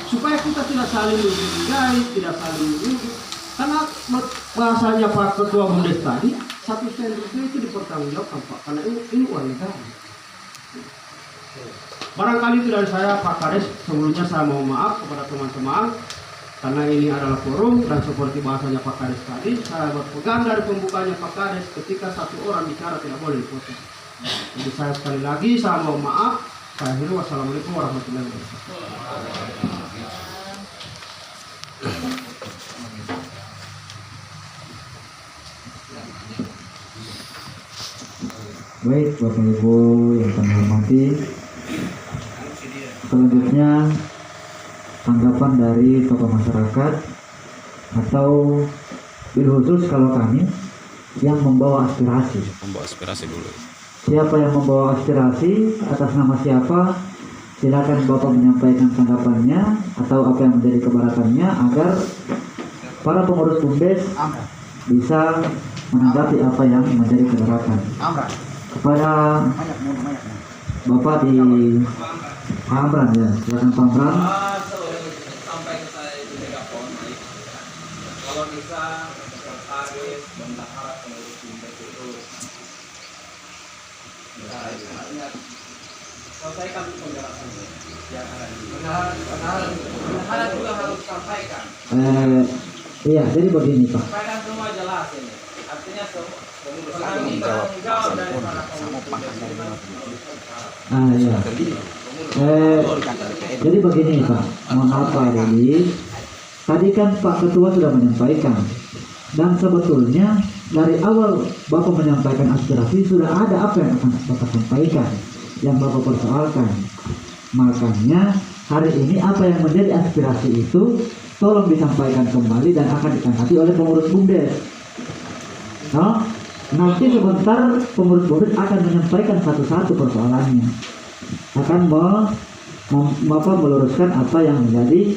Supaya kita tidak saling mencurigai, tidak saling menuduh. Karena bahasanya Pak Ketua BUMDes tadi, 1 sen rupiah itu dipertanggungjawabkan Pak, karena ini uang negara. Barangkali itu dari saya Pak Kades, sebelumnya saya mau maaf kepada teman-teman karena ini adalah forum dan seperti bahasanya Pak Kades tadi, saya berpegang dari pembukanya Pak Kades ketika satu orang bicara tidak boleh dipotong. Jadi saya sekali lagi saya mau maaf. Saya akhiri wassalamualaikum warahmatullahi wabarakatuh. Baik Bapak Ibu yang kami hormati, selanjutnya tanggapan dari tokoh masyarakat atau bil khusus kalau kami yang membawa aspirasi. Membawa aspirasi dulu. Siapa yang membawa aspirasi, atas nama siapa, silakan Bapak menyampaikan tanggapannya atau apa yang menjadi keberatannya agar para pengurus BUMDes bisa menanggapi apa yang menjadi keberatan. Kepada Bapak di Pamran ya, silakan Pamran. Sampai ke saya itu megafon, kalau bisa sekretaris bendahara pengurus BUMDes itu selesaikan penjelasannya. Bendahara juga harus sampaikan. Iya, jadi begini Pak. Sampaikan semua jelas ini. Artinya kami tanggung jawab dari para pengurus. Iya. Jadi begini Pak, mohon maaf Pak Dedi. Tadi kan Pak Ketua sudah menyampaikan, dan sebetulnya dari awal Bapak menyampaikan aspirasi sudah ada apa yang akan Bapak sampaikan. yang Bapak persoalkan. Makanya hari ini apa yang menjadi aspirasi itu tolong disampaikan kembali dan akan ditanggapi oleh pengurus BUMDes. Nah, nanti sebentar pengurus BUMDes akan menyampaikan satu-satu persoalannya, akan Bapak meluruskan apa yang menjadi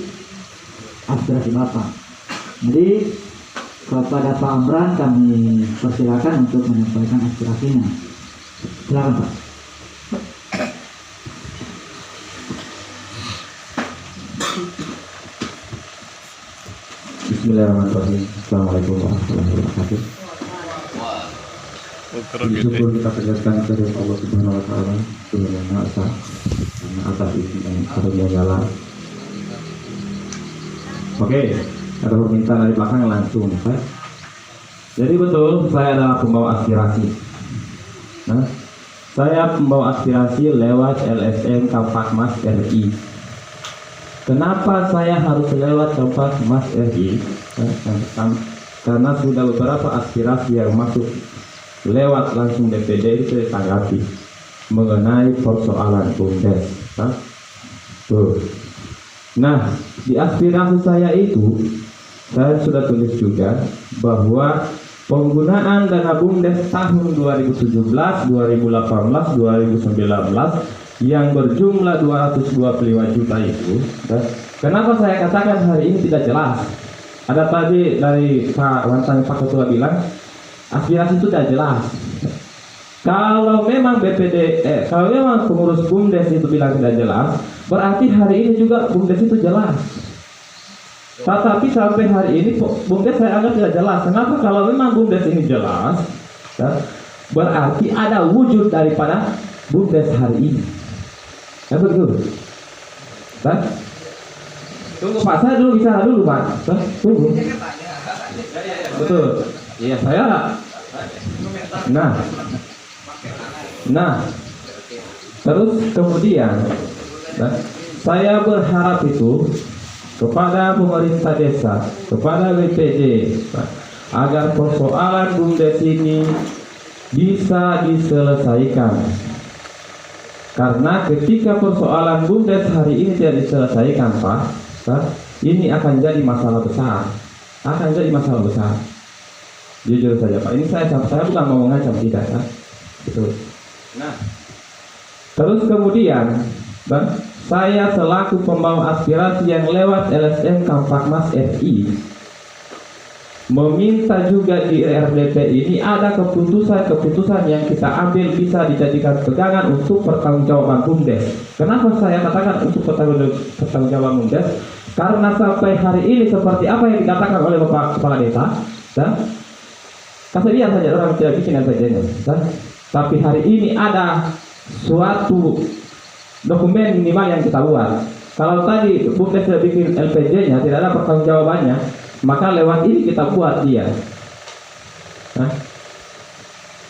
aspirasi Bapak. Jadi kepada Pak Amran kami persilakan untuk menyampaikan aspirasinya. Silakan Pak. Bismillahirrahmanirrahim. Assalamualaikum warahmatullahi wabarakatuh. Syukur kita panjatkan kepada Allah Subhanahu wa taala Tuhan yang Maha Esa karena atas izin dan karunia Allah. Oke, ada permintaan dari belakang langsung, Pak. Jadi betul, saya adalah pembawa aspirasi. Nah, saya pembawa aspirasi lewat LSM Kamfakmas RI. Kenapa saya harus lewat Kamfakmas RI? Karena sudah beberapa aspirasi yang masuk lewat langsung DPD itu saya tanggapi mengenai persoalan BUMDes. Nah, di aspirasi saya itu saya sudah tulis juga bahwa penggunaan dana BUMDes tahun 2017, 2018, 2019 yang berjumlah 225 juta itu, kenapa saya katakan hari ini tidak jelas? Ada tadi dari Pak Wantan, Pak Ketua bilang aspirasi itu tidak jelas. Kalau memang kalau memang pengurus BUMDes itu bilang tidak jelas, berarti hari ini juga BUMDes itu jelas. Tetapi sampai hari ini BUMDes saya anggap tidak jelas. Kenapa? Kalau memang BUMDes ini jelas, berarti ada wujud daripada BUMDes hari ini. Ya betul. Tunggu Pak, saya dulu bicara dulu Pak. Tunggu. Betul. Iya saya. Nah, terus kemudian, saya berharap itu kepada pemerintah desa, kepada BPD, agar persoalan BUMDes ini bisa diselesaikan. Karena ketika persoalan BUMDes hari ini tidak diselesaikan, Pak, ini akan jadi masalah besar. Jujur saja, Pak. Ini saya bukan mau mengancam, tidak, ya. Betul. Nah, terus kemudian, saya selaku pembawa aspirasi yang lewat LSM Kamfakmas RI meminta juga di RDP ini ada keputusan yang kita ambil bisa dijadikan pegangan untuk pertanggungjawaban BUMDes. Kenapa saya katakan untuk pertanggungjawaban BUMDes? Karena sampai hari ini seperti apa yang dikatakan oleh Bapak Kepala Desa, kasih lihat saja orang tidak bikin LPJ-nya, tapi hari ini ada suatu dokumen minimal yang kita buat. Kalau tadi BUMDes sudah bikin LPJ-nya, tidak ada pertanggungjawabannya, maka lewat ini kita buat dia.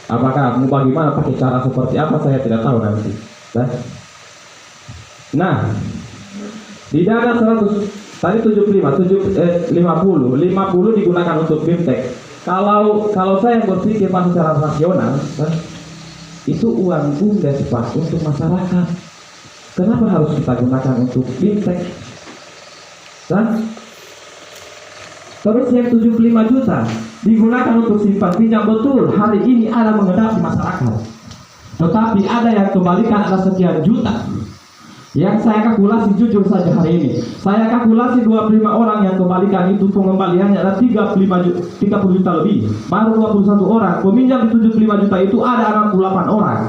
Apakah mau bagaimana pakai cara seperti apa saya tidak tahu nanti. Nah, di dana 100 tadi 50 digunakan untuk BIMTEK. Kalau saya berpikir Pak secara rasional, itu uang BUMDes Pak untuk masyarakat. Kenapa harus kita gunakan untuk BIMTEK? Terus yang 75 juta digunakan untuk simpan pinjam. Betul, hari ini ada mengedap di masyarakat. Tetapi ada yang kembalikan ada sekian juta. Yang saya kalkulasi jujur saja hari ini, saya kalkulasi 25 orang yang kembalikan itu pengembaliannya ada 30 juta lebih. Baru 21 orang, peminjam di 75 juta itu ada 68 orang.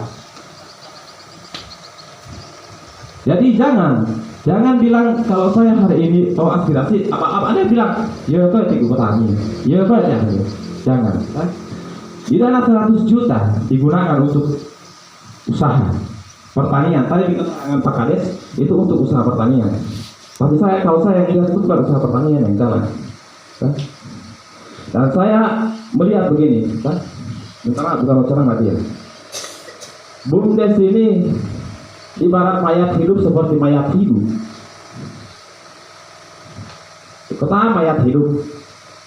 Jadi jangan bilang kalau saya hari ini aspirasi apa ada yang bilang ya kau tidak petani, ya kau jangan. Di dana 100 juta digunakan untuk usaha pertanian. Tadi dengan Pak Kades itu untuk usaha pertanian. Tapi kalau saya lihat itu bukan usaha pertanian yang jalan. Dan saya melihat begini, bukan bicara mati ya. BUMDes ini ibarat mayat hidup seperti mayat hidup. Kata mayat hidup.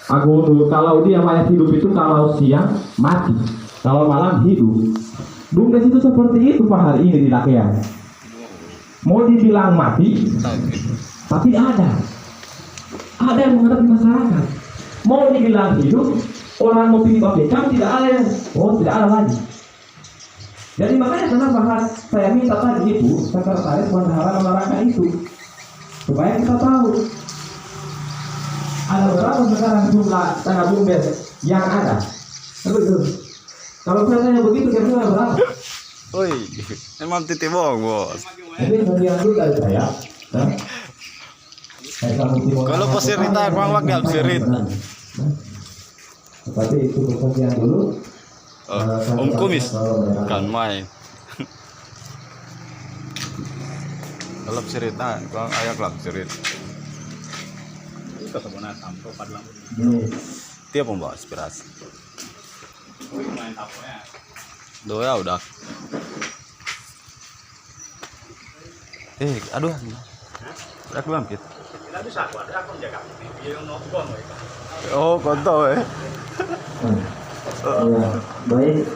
Kalau dia mayat hidup itu kalau siang mati, kalau malam hidup. BUMDes itu seperti itu Pak hari ini di Lakean. Mau dibilang mati, tapi ada yang menghadapi masyarakat. Mau dibilang hidup, orang mau pilih Bapekam tidak ada yang, tidak ada lagi. Jadi makanya kenapa saya minta tadi itu sekretaris bendahara menerangkan itu supaya kita tahu ada berapa sekarang jumlah tanah BUMDes yang ada. Kalau saya tanya begitu kira-kira berapa? Oi, emang titik bohong bos. Jadi bagian dulu dari saya. Kalau pasir kita kurang wakil sirit. Tapi itu bagian dulu. Om Kumis kan main. Kalau sirit kurang ayak lah sirit. Itu sebenarnya tampil pada lampu. Dia pembawa inspirasi. Main tampilnya. Doya udah. Aduh. Udah keluar Pit. Tidak bisa, aku menjaga. Dia nonton. Oh, kontol Ya, baik,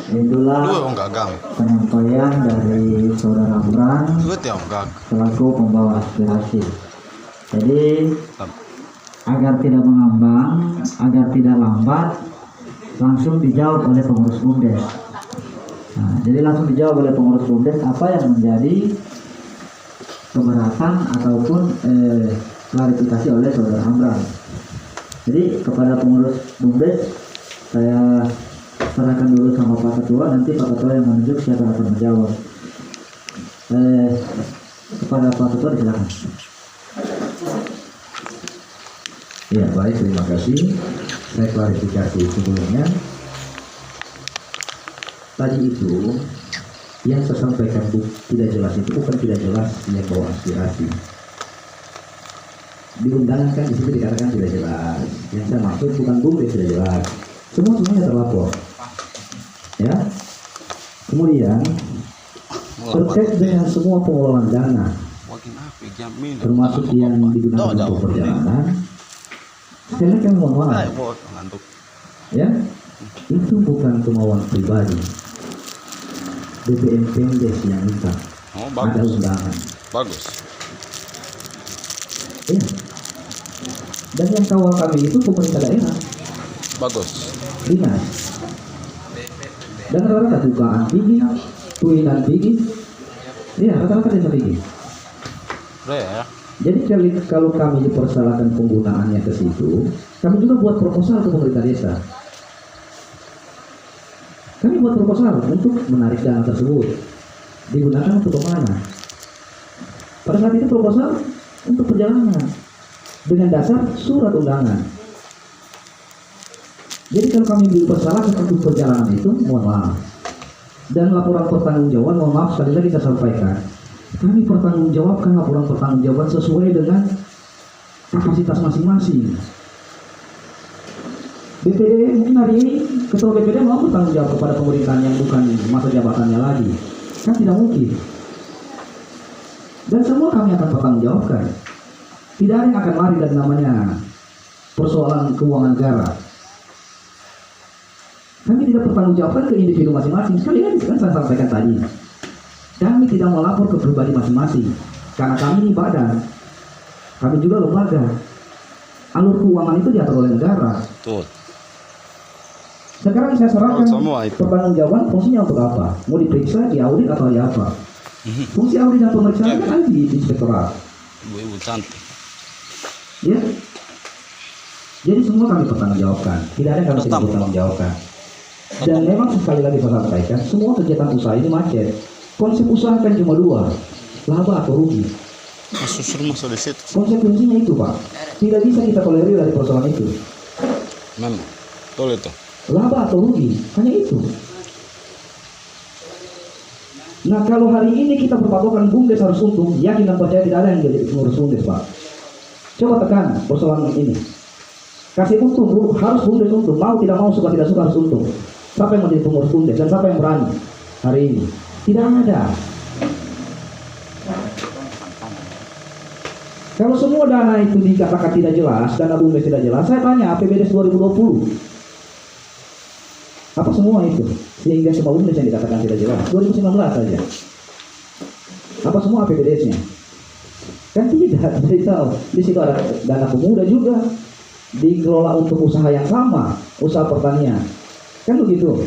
itulah gagang. penyampaian dari Saudara Bram selaku pembawa aspirasi. Jadi agar tidak mengambang, agar tidak lambat, langsung dijawab oleh pengurus BUMDes. Nah, jadi langsung dijawab oleh pengurus BUMDes apa yang menjadi keberatan ataupun klarifikasi oleh Saudara Amran. Jadi kepada pengurus BUMDes saya serahkan dulu sama Pak Ketua, nanti Pak Ketua yang menunjuk siapa akan menjawab. Kepada Pak Ketua silakan. Ya baik, terima kasih. Saya klarifikasi sebelumnya. Tadi itu yang saya sampaikan tidak jelas itu bukan tidak jelas yang bawa aspirasi. Di undangan kan di situ dikatakan tidak jelas. Yang saya maksud bukan BUMDes tidak jelas. Semuanya terlapor. Ya. Kemudian terkait dengan semua pengelolaan dana, termasuk yang digunakan untuk perjalanan, saya kan mohon maaf. Ya, itu bukan kemauan pribadi. BPM Pemdes yang minta. Ada undangan. Bagus. Iya. Dan yang kawal kami itu pemerintah daerah. Bagus. Dinas. Dan rata-rata dugaan tinggi, tuinan tinggi. Iya, rata-rata desa tinggi. Ya. Jadi kalau kami dipersalahkan penggunaannya ke situ, kami juga buat proposal ke pemerintah desa. Kami buat proposal untuk menarik dana tersebut. Digunakan untuk kemana? Pada saat itu proposal untuk perjalanan dengan dasar surat undangan. Jadi kalau kami dipersalahkan untuk perjalanan itu, mohon maaf. Dan laporan pertanggungjawaban, mohon maaf sekali lagi saya sampaikan. Kami pertanggungjawabkan laporan pertanggungjawaban sesuai dengan kapasitas masing-masing. BPD mungkin hari ini ketua BPD mau bertanggung jawab kepada pemerintahan yang bukan masa jabatannya lagi, kan tidak mungkin. Dan semua kami akan pertanggungjawabkan. Tidak ada yang akan lari dari namanya persoalan keuangan negara. Kami tidak bertanggungjawabkan ke individu masing-masing. Sekali lagi kan saya sampaikan tadi. Kami tidak melapor ke pribadi masing-masing, karena kami ini badan, kami juga lembaga. Alur keuangan itu diatur oleh negara. Betul. Sekarang saya serahkan semua itu. pertanggungjawaban fungsinya untuk apa? Mau diperiksa, diaudit atau di apa? Fungsi audit dan pemeriksaan kan ada di inspektorat. Ibu cantik. Ya. Jadi semua kami pertanggungjawabkan. Tidak ada yang kami tidak pertanggungjawabkan. Dan memang sekali lagi saya sampaikan, semua kegiatan usaha ini macet. Konsep usaha kan cuma dua, laba atau rugi. Masuk di situ. Konsekuensinya itu Pak, tidak bisa kita tolerir dari persoalan itu. Memang, betul itu. Laba atau rugi, hanya itu. Nah kalau hari ini kita berpatokan BUMDes harus untung, yakin dan percaya tidak ada yang jadi pengurus BUMDes Pak. Coba tekan persoalan ini. Kasih untung, harus BUMDes untung, mau tidak mau, suka tidak suka harus untung. Siapa yang menjadi pengurus BUMDes dan siapa yang berani hari ini? Tidak ada. Kalau semua dana itu dikatakan tidak jelas, dana BUMDes tidak jelas, saya tanya APBDes 2020. Apa semua itu? Sehingga semua umum yang dikatakan tidak jelas. 2019 saja. Apa semua APBDes-nya? Kan tidak, jadi tahu. Di situ ada dana pemuda juga, dikelola untuk usaha yang sama, usaha pertanian. Kan begitu.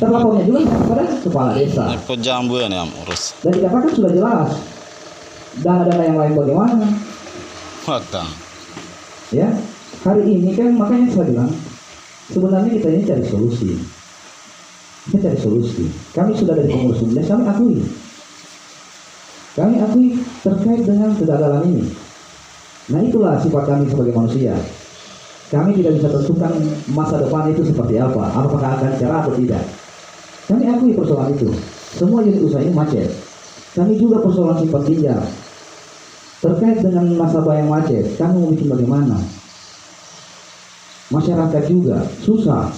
Terlapornya juga kepada kepala desa. Pejambuan ya urus. Dan dikatakan sudah jelas. Dana-dana yang lain bagaimana? Fakta. Ya, hari ini kan makanya saya bilang sebenarnya kita ini cari solusi. Kita cari solusi. Kami sudah dari pengurus BUMDes, kami akui. Kami akui terkait dengan kegagalan ini. Nah itulah sifat kami sebagai manusia. Kami tidak bisa tentukan masa depan itu seperti apa, apakah akan cerah atau tidak. Kami akui persoalan itu. Semua unit usaha ini macet. Kami juga persoalan simpan pinjam. Terkait dengan nasabah yang macet, kami mau bikin bagaimana? Masyarakat juga susah.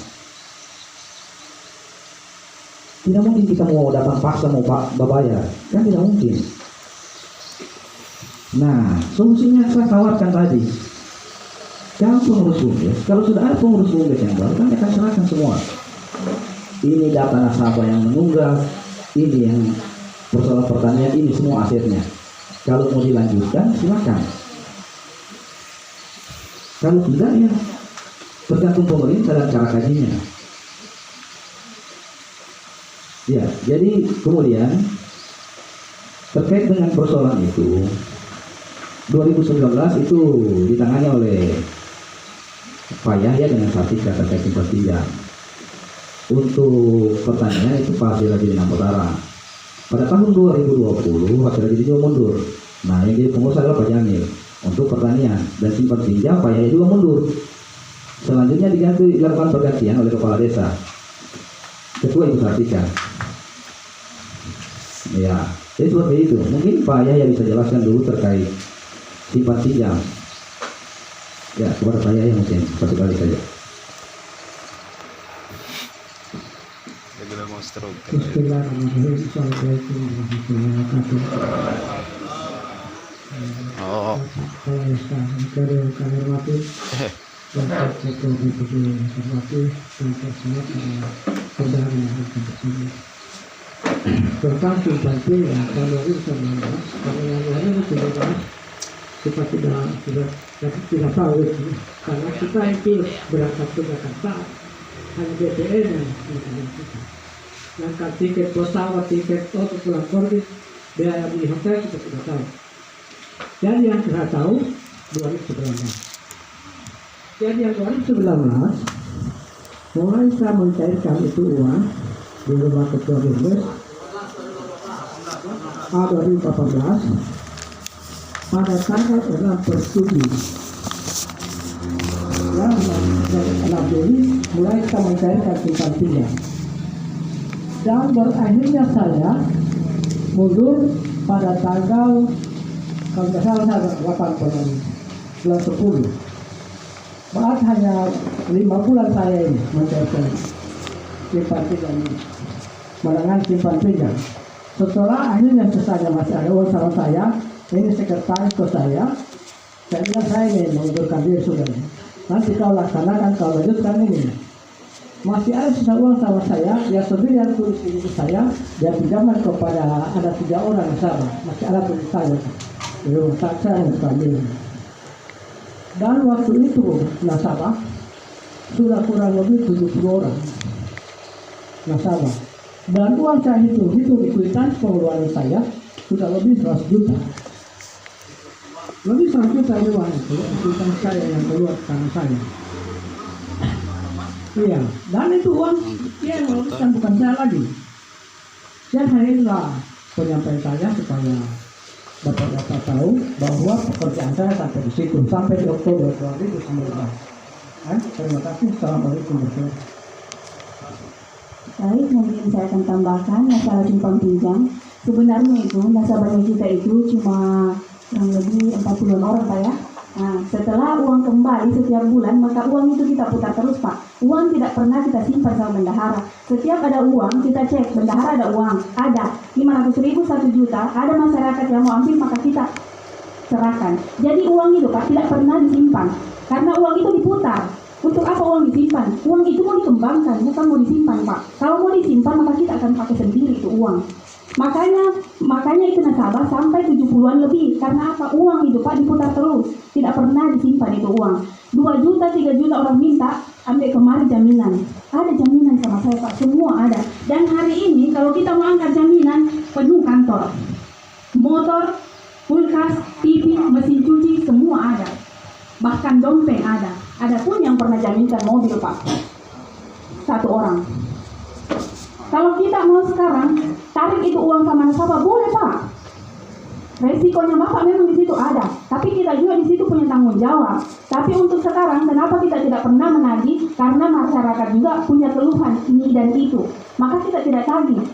Tidak mungkin kita mau datang paksa mau bayar, kan tidak mungkin. Nah, solusinya saya tawarkan tadi. Kalau pengurus BUMDes, kalau sudah ada pengurus BUMDes yang baru, kami akan serahkan semua. Ini data nasabah yang menunggak, ini yang persoalan pertanian, ini semua asetnya. Kalau mau dilanjutkan, silakan. Kalau tidak, ya tergantung pemerintah dan cara kajinya. Ya, jadi kemudian terkait dengan persoalan itu, 2019 itu ditangani oleh Pak Yahya dengan Sartika terkait simpan pinjam. Untuk pertanian itu Pak Sirajudin Ampotara. Pada tahun 2020 Pak Sirajudin juga mundur. Nah yang jadi pengurus adalah Pak Jamil untuk pertanian dan simpan pinjam Pak Yahya juga mundur. Selanjutnya dilakukan pergantian oleh kepala desa, ketua Ibu Sartika. Ya, jadi seperti itu. Mungkin Pak Yahya bisa jelaskan dulu terkait simpan pinjam. Ya, kepada Pak Yahya mungkin satu kali saja. Bismillahirrahmanirrahim. Assalamualaikum warahmatullahi wabarakatuh. Oh. Saya kami hormati Bapak Ketua DPD yang hormati dan saya saudara yang bersama. Tentang simpan pinjam tahun 2019, tahun yang lalu kita tidak tahu itu karena kita itu berangkat ke Jakarta hanya BPN yang kita. Langkah tiket pesawat, tiket auto pulang pergi, biaya di hotel kita sudah tahu. Jadi yang kita tahu 2019. Jadi yang 2019 mulai saya mencairkan itu uang di rumah ketua BUMDes 2014 pada tanggal 6/7. Yang 6 Juli mulai kita mencairkan simpan pinjam. Dan berakhirnya saya mundur pada tanggal kalau tidak salah 8 bulan 10. Bahkan hanya 5 bulan saya ini mencairkan simpan pinjam ini, menangan simpan pinjam. Setelah akhirnya sesanya masih ada uang sama saya, ini sekretaris ke saya bilang saya ini mengundurkan diri sudah. Nanti kau laksanakan, kau lanjutkan ini. Masih ada sisa uang sama saya, dia sendiri yang tulis ini saya, dia pinjaman kepada ada 3 orang nasabah, masih ada tulis saya. Belum saya yang ambil. Dan waktu itu nasabah sudah kurang lebih 70 orang nasabah. Dan uang saya hitung di kwitansi pengeluaran saya sudah lebih 100 juta. Lebih 100 juta uang itu kwitansi saya yang keluar tangan saya. Iya, dan itu uang yang meloloskan bukan saya lagi. Saya hanya penyampaian saya supaya Bapak-bapak tahu bahwa pekerjaan saya sampai di situ, sampai di Oktober 2019. Terima kasih. Assalamualaikum warahmatullahi wabarakatuh. Baik, mungkin saya akan tambahkan masalah simpan pinjam. Sebenarnya itu nasabahnya kita itu cuma kurang lebih 40 orang Pak ya. Nah, setelah uang kembali setiap bulan, maka uang itu kita putar terus Pak. Uang tidak pernah kita simpan sama bendahara. Setiap ada uang, kita cek, bendahara ada uang, ada 500.000, 1 juta, ada masyarakat yang mau ambil, maka kita serahkan. Jadi uang itu Pak tidak pernah disimpan, karena uang itu diputar. Untuk apa uang disimpan? Uang itu mau dikembangkan, bukan mau disimpan, Pak. Kalau mau disimpan, maka kita akan pakai sendiri itu uang. Makanya itu nasabah sampai 70-an lebih. Karena apa? Uang itu, Pak, diputar terus. Tidak pernah disimpan itu uang. 2 juta, 3 juta orang minta, ambil kemari jaminan. Ada jaminan sama saya, Pak. Semua ada. Dan hari ini, kalau kita mau angkat jaminan, penuh kantor. Motor, kulkas, TV, mesin cuci, semua ada. Bahkan dompet ada. Ada pun yang pernah jaminkan mobil, Pak. 1 orang. Kalau kita mau sekarang tarik itu uang sama nasabah, boleh, Pak. Resikonya Bapak memang di situ ada, tapi kita juga di situ punya tanggung jawab. Tapi untuk sekarang, kenapa kita tidak pernah menagih? Karena masyarakat juga punya keluhan ini dan itu, maka kita tidak tagih.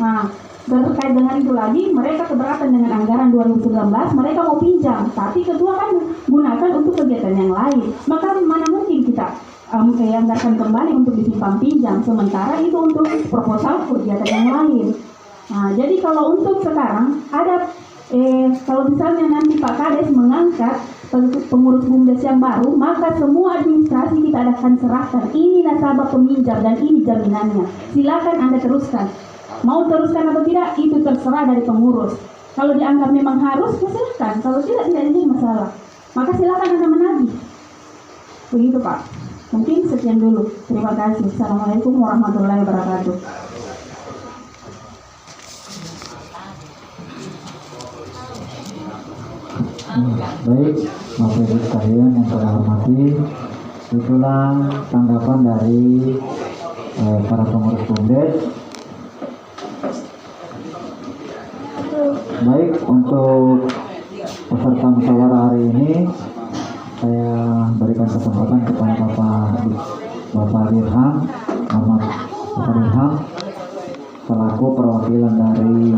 Nah, berkait dengan itu lagi, mereka keberatan dengan anggaran 2019, mereka mau pinjam, tapi kedua kan gunakan untuk kegiatan yang lain. Maka mana mungkin kita anggarkan kembali untuk disimpan pinjam, sementara itu untuk proposal kegiatan yang lain. Nah, jadi kalau untuk sekarang ada kalau misalnya nanti Pak Kades mengangkat pengurus BUMDes yang baru, maka semua administrasi kita akan serahkan. Ini nasabah peminjam dan ini jaminannya. Silakan Anda teruskan. Mau teruskan atau tidak, itu terserah dari pengurus. Kalau dianggap memang harus, ya silakan. Kalau tidak jadi masalah. Maka silakan Anda menagih. Begitu, Pak. Mungkin sekian dulu. Terima kasih. Assalamualaikum warahmatullahi wabarakatuh. Baik, Bapak Ibu sekalian yang saya hormati, itulah tanggapan dari para pengurus BUMDes. Baik, untuk peserta musyawarah hari ini saya berikan kesempatan kepada Bapak Dirham, Bapak Dirham selaku perwakilan dari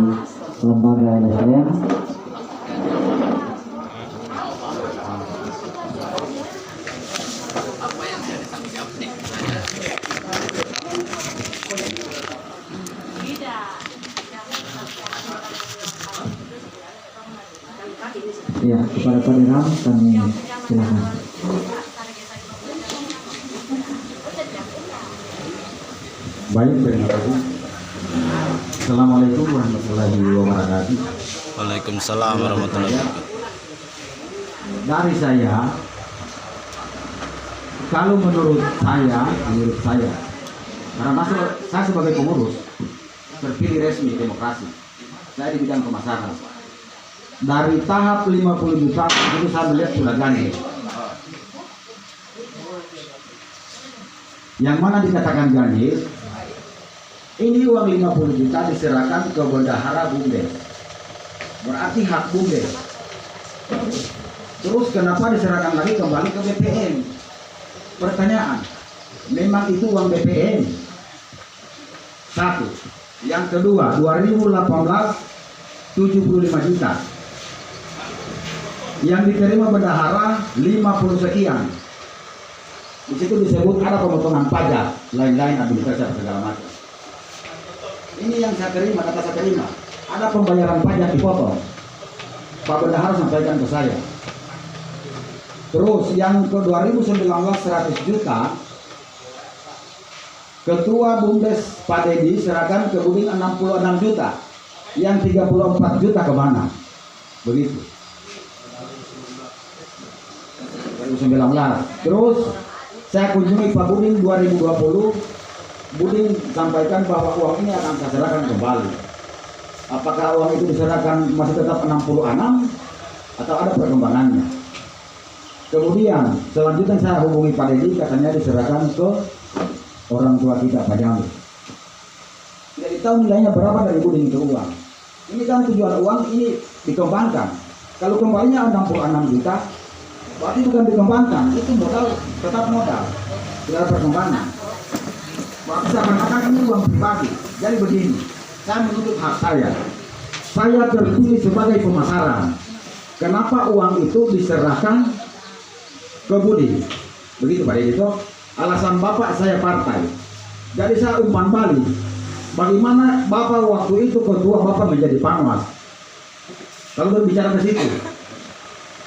lembaga LSM. Ya, kepada Pak Dirham kami silakan. Baik, terima kasih. Assalamualaikum warahmatullahi wabarakatuh. Waalaikumsalam warahmatullahi wabarakatuh. Dari saya, kalau menurut saya, karena saya sebagai pengurus terpilih resmi demokrasi, saya di bidang pemasaran. Dari tahap 50 juta itu saya melihat sudah ganjil. Yang mana dikatakan ganjil, ini uang 50 juta diserahkan ke bendahara BUMDes. Berarti hak BUMDes. Terus kenapa diserahkan lagi kembali ke BPN? Pertanyaan, memang itu uang BPN? Satu. Yang kedua, 2018 75 juta. Yang diterima bendahara 50 sekian. Di situ disebut ada pemotongan pajak, lain-lain administrasi segala macam. Ini yang saya terima, kata saya terima. Ada pembayaran pajak dipotong. Pak Bendahara sampaikan ke saya. Terus yang ke 2019 100 juta. Ketua BUMDes Pak Dedi serahkan ke Buding 66 juta. Yang 34 juta kemana? Begitu. 2019. Terus saya kunjungi Pak Buding 2020. Buding sampaikan bahwa uang ini akan saya serahkan kembali. Apakah uang itu diserahkan masih tetap 66 atau ada perkembangannya? Kemudian selanjutnya saya hubungi Pak Dedi, katanya diserahkan ke orang tua kita Pak Jamil. Tidak tahu nilainya berapa dari Buding itu uang. Ini kan tujuan uang ini dikembangkan. Kalau kembalinya 66 juta, berarti bukan dikembangkan, itu modal, tetap modal, tidak ada perkembangan. Berarti seakan-akan ini uang pribadi. Jadi begini, saya menuntut hak saya. Saya terpilih sebagai pemasaran. Kenapa uang itu diserahkan ke Budi? Begitu Pak Deddy. Alasan Bapak saya partai. Jadi saya umpan balik. Bagaimana Bapak waktu itu ketua Bapak menjadi panwas? Kalau berbicara ke situ.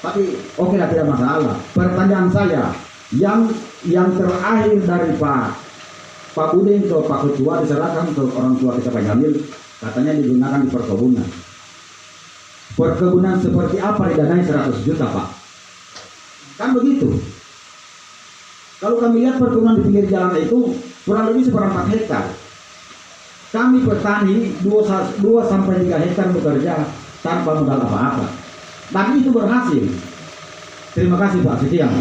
Tapi oke lah, tidak masalah. Pertanyaan saya, Yang terakhir dari Pak Udin ke Pak Ketua diserahkan ke orang tua kita Pak Jamil, katanya digunakan di perkebunan. Perkebunan seperti apa didanai 100 juta Pak? Kan begitu. Kalau kami lihat perkebunan di pinggir jalan itu kurang lebih 4 hektar. Kami petani 2-3 hektar bekerja tanpa modal apa-apa. Tapi itu berhasil. Terima kasih Pak, sekian.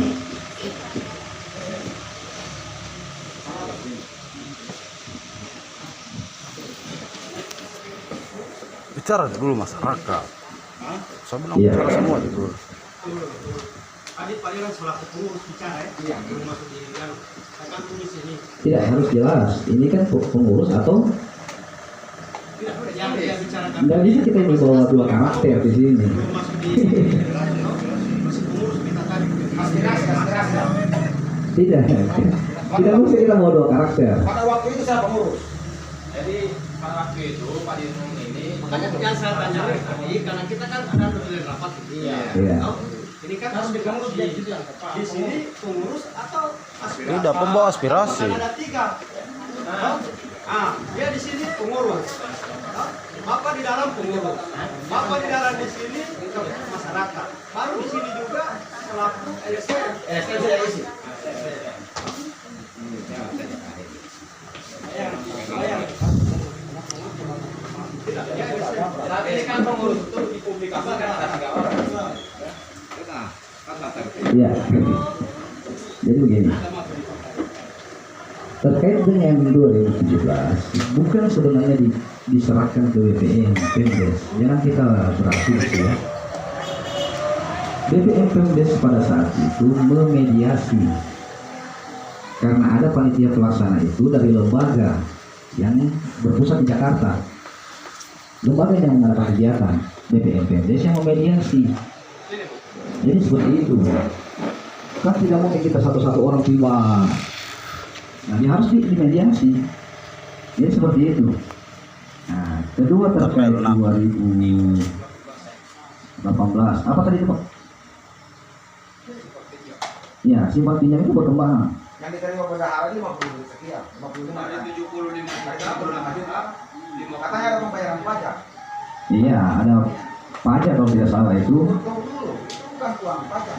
Bicara dulu masyarakat. Saya bilang Iya. bicara semua dulu. Adik Pak Iwan selaku pengurus bicara ya? Iya. Belum masuk di dalam. Akan tulis ini. Tidak harus jelas. Ini kan pengurus atau Tidak, yang bicara nggak bisa kita membawa 2 karakter di sini. belum masuk di masih pengurus kita tadi. Aspirasi. Tidak. Tidak bisa kita bawa 2 karakter. Pada waktu itu saya pengurus. Jadi pada waktu itu Pak Dirman ini Makanya yang saya tanya tadi, karena kita kan ada dari rapat. Iya. Ini kan harus pengurus di sini pengurus atau aspirasi? Tidak, pembawa aspirasi. Kan ada 3. Dia di sini pengurus. Bapak di dalam pengurus. Bapak di dalam di sini masyarakat. Baru di sini juga selaku LSM. saat ini kan pengurus itu dipublikasikan ada 3 orang. Iya. Jadi begini. Terkait dengan 2017, bukan sebenarnya diserahkan ke BPM Pemdes. Jangan kita berasumsi ya. BPM Pemdes pada saat itu memediasi karena ada panitia pelaksana itu dari lembaga yang berpusat di Jakarta. Lembaga yang mengadakan kegiatan BPM Pemdes yang memediasi. Jadi seperti itu. Kan tidak mungkin kita satu-satu orang tiba. Nah, dia harus dimediasi. Jadi seperti itu. Nah, kedua terkait 2018. Apa tadi itu Pak? Ya, simpan pinjam itu berkembang. Yang diterima bendahara 50 sekian, 55. Ada 75 juta, Katanya ada pembayaran pajak. Iya, ada pajak kalau tidak salah itu. Bukan uang pajak.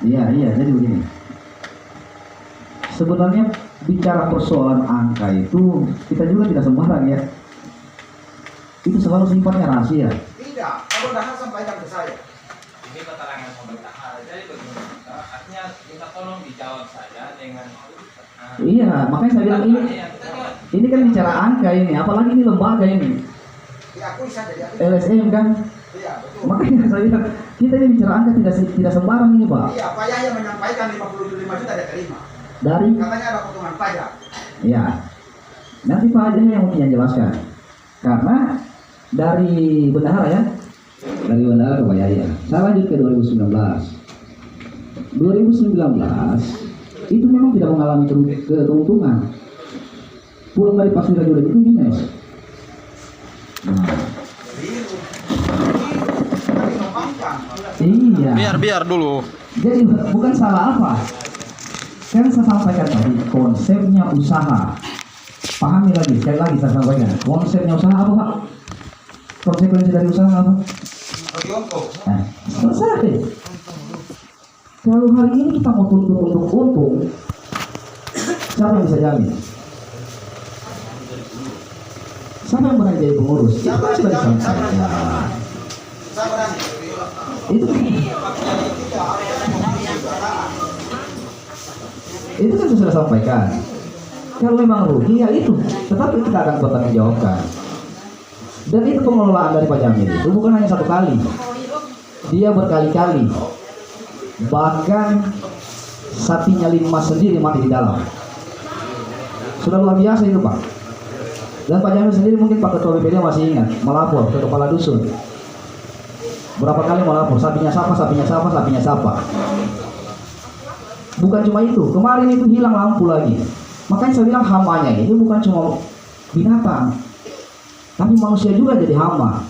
Iya, jadi begini. Sebenarnya bicara persoalan angka itu kita juga tidak sembarang ya. Itu selalu sifatnya rahasia. Tidak, kalau bendahara sampaikan ke saya. ini keterangan pemerintahan. Jadi begini, artinya minta tolong dijawab saja dengan Iya, makanya saya bilang ini kan bicara angka ini, apalagi ini lembaga ini. Diakui saja, diakui. LSM kan. Iya, betul. Makanya saya bilang kita ini bicara angka tidak sembarang ini Pak. Iya, Pak Yahya menyampaikan 55 juta dia terima. Dari Katanya ada potongan pajak. ya nanti Pak Yahya yang mungkin jelaskan. Karena dari bendahara ya, dari bendahara ke Pak Yahya. Saya lanjut ke 2019. 2019 itu memang tidak mengalami keuntungan. Pulang dari Pasir Rajulan itu minus. Nah, iya. Biar dulu. Jadi bukan salah apa. Kan saya sampaikan tadi konsepnya usaha. Pahami lagi, sekali lagi saya sampaikan. Konsepnya usaha apa Pak? Konsekuensi dari usaha apa? Nah, selesai. Kalau hari ini kita mau tuntut untuk untung, siapa yang bisa jamin? Siapa yang berani jadi pengurus? Itu kan sudah disampaikan. Itu kan sudah sampaikan. Kalau memang rugi ya itu, tetapi kita akan bertanggungjawabkan. Dan itu pengelolaan dari Pak Jamil itu bukan hanya 1 kali, dia berkali-kali. Bahkan sapinya Limas sendiri mati di dalam. Sudah luar biasa itu Pak. Dan Pak Jamil sendiri mungkin Pak Ketua BPD masih ingat melapor ke kepala dusun. Berapa kali melapor, sapinya sapa. Bukan cuma itu, kemarin itu hilang lampu lagi. Makanya saya bilang hamanya ini bukan cuma binatang, tapi manusia juga jadi hama.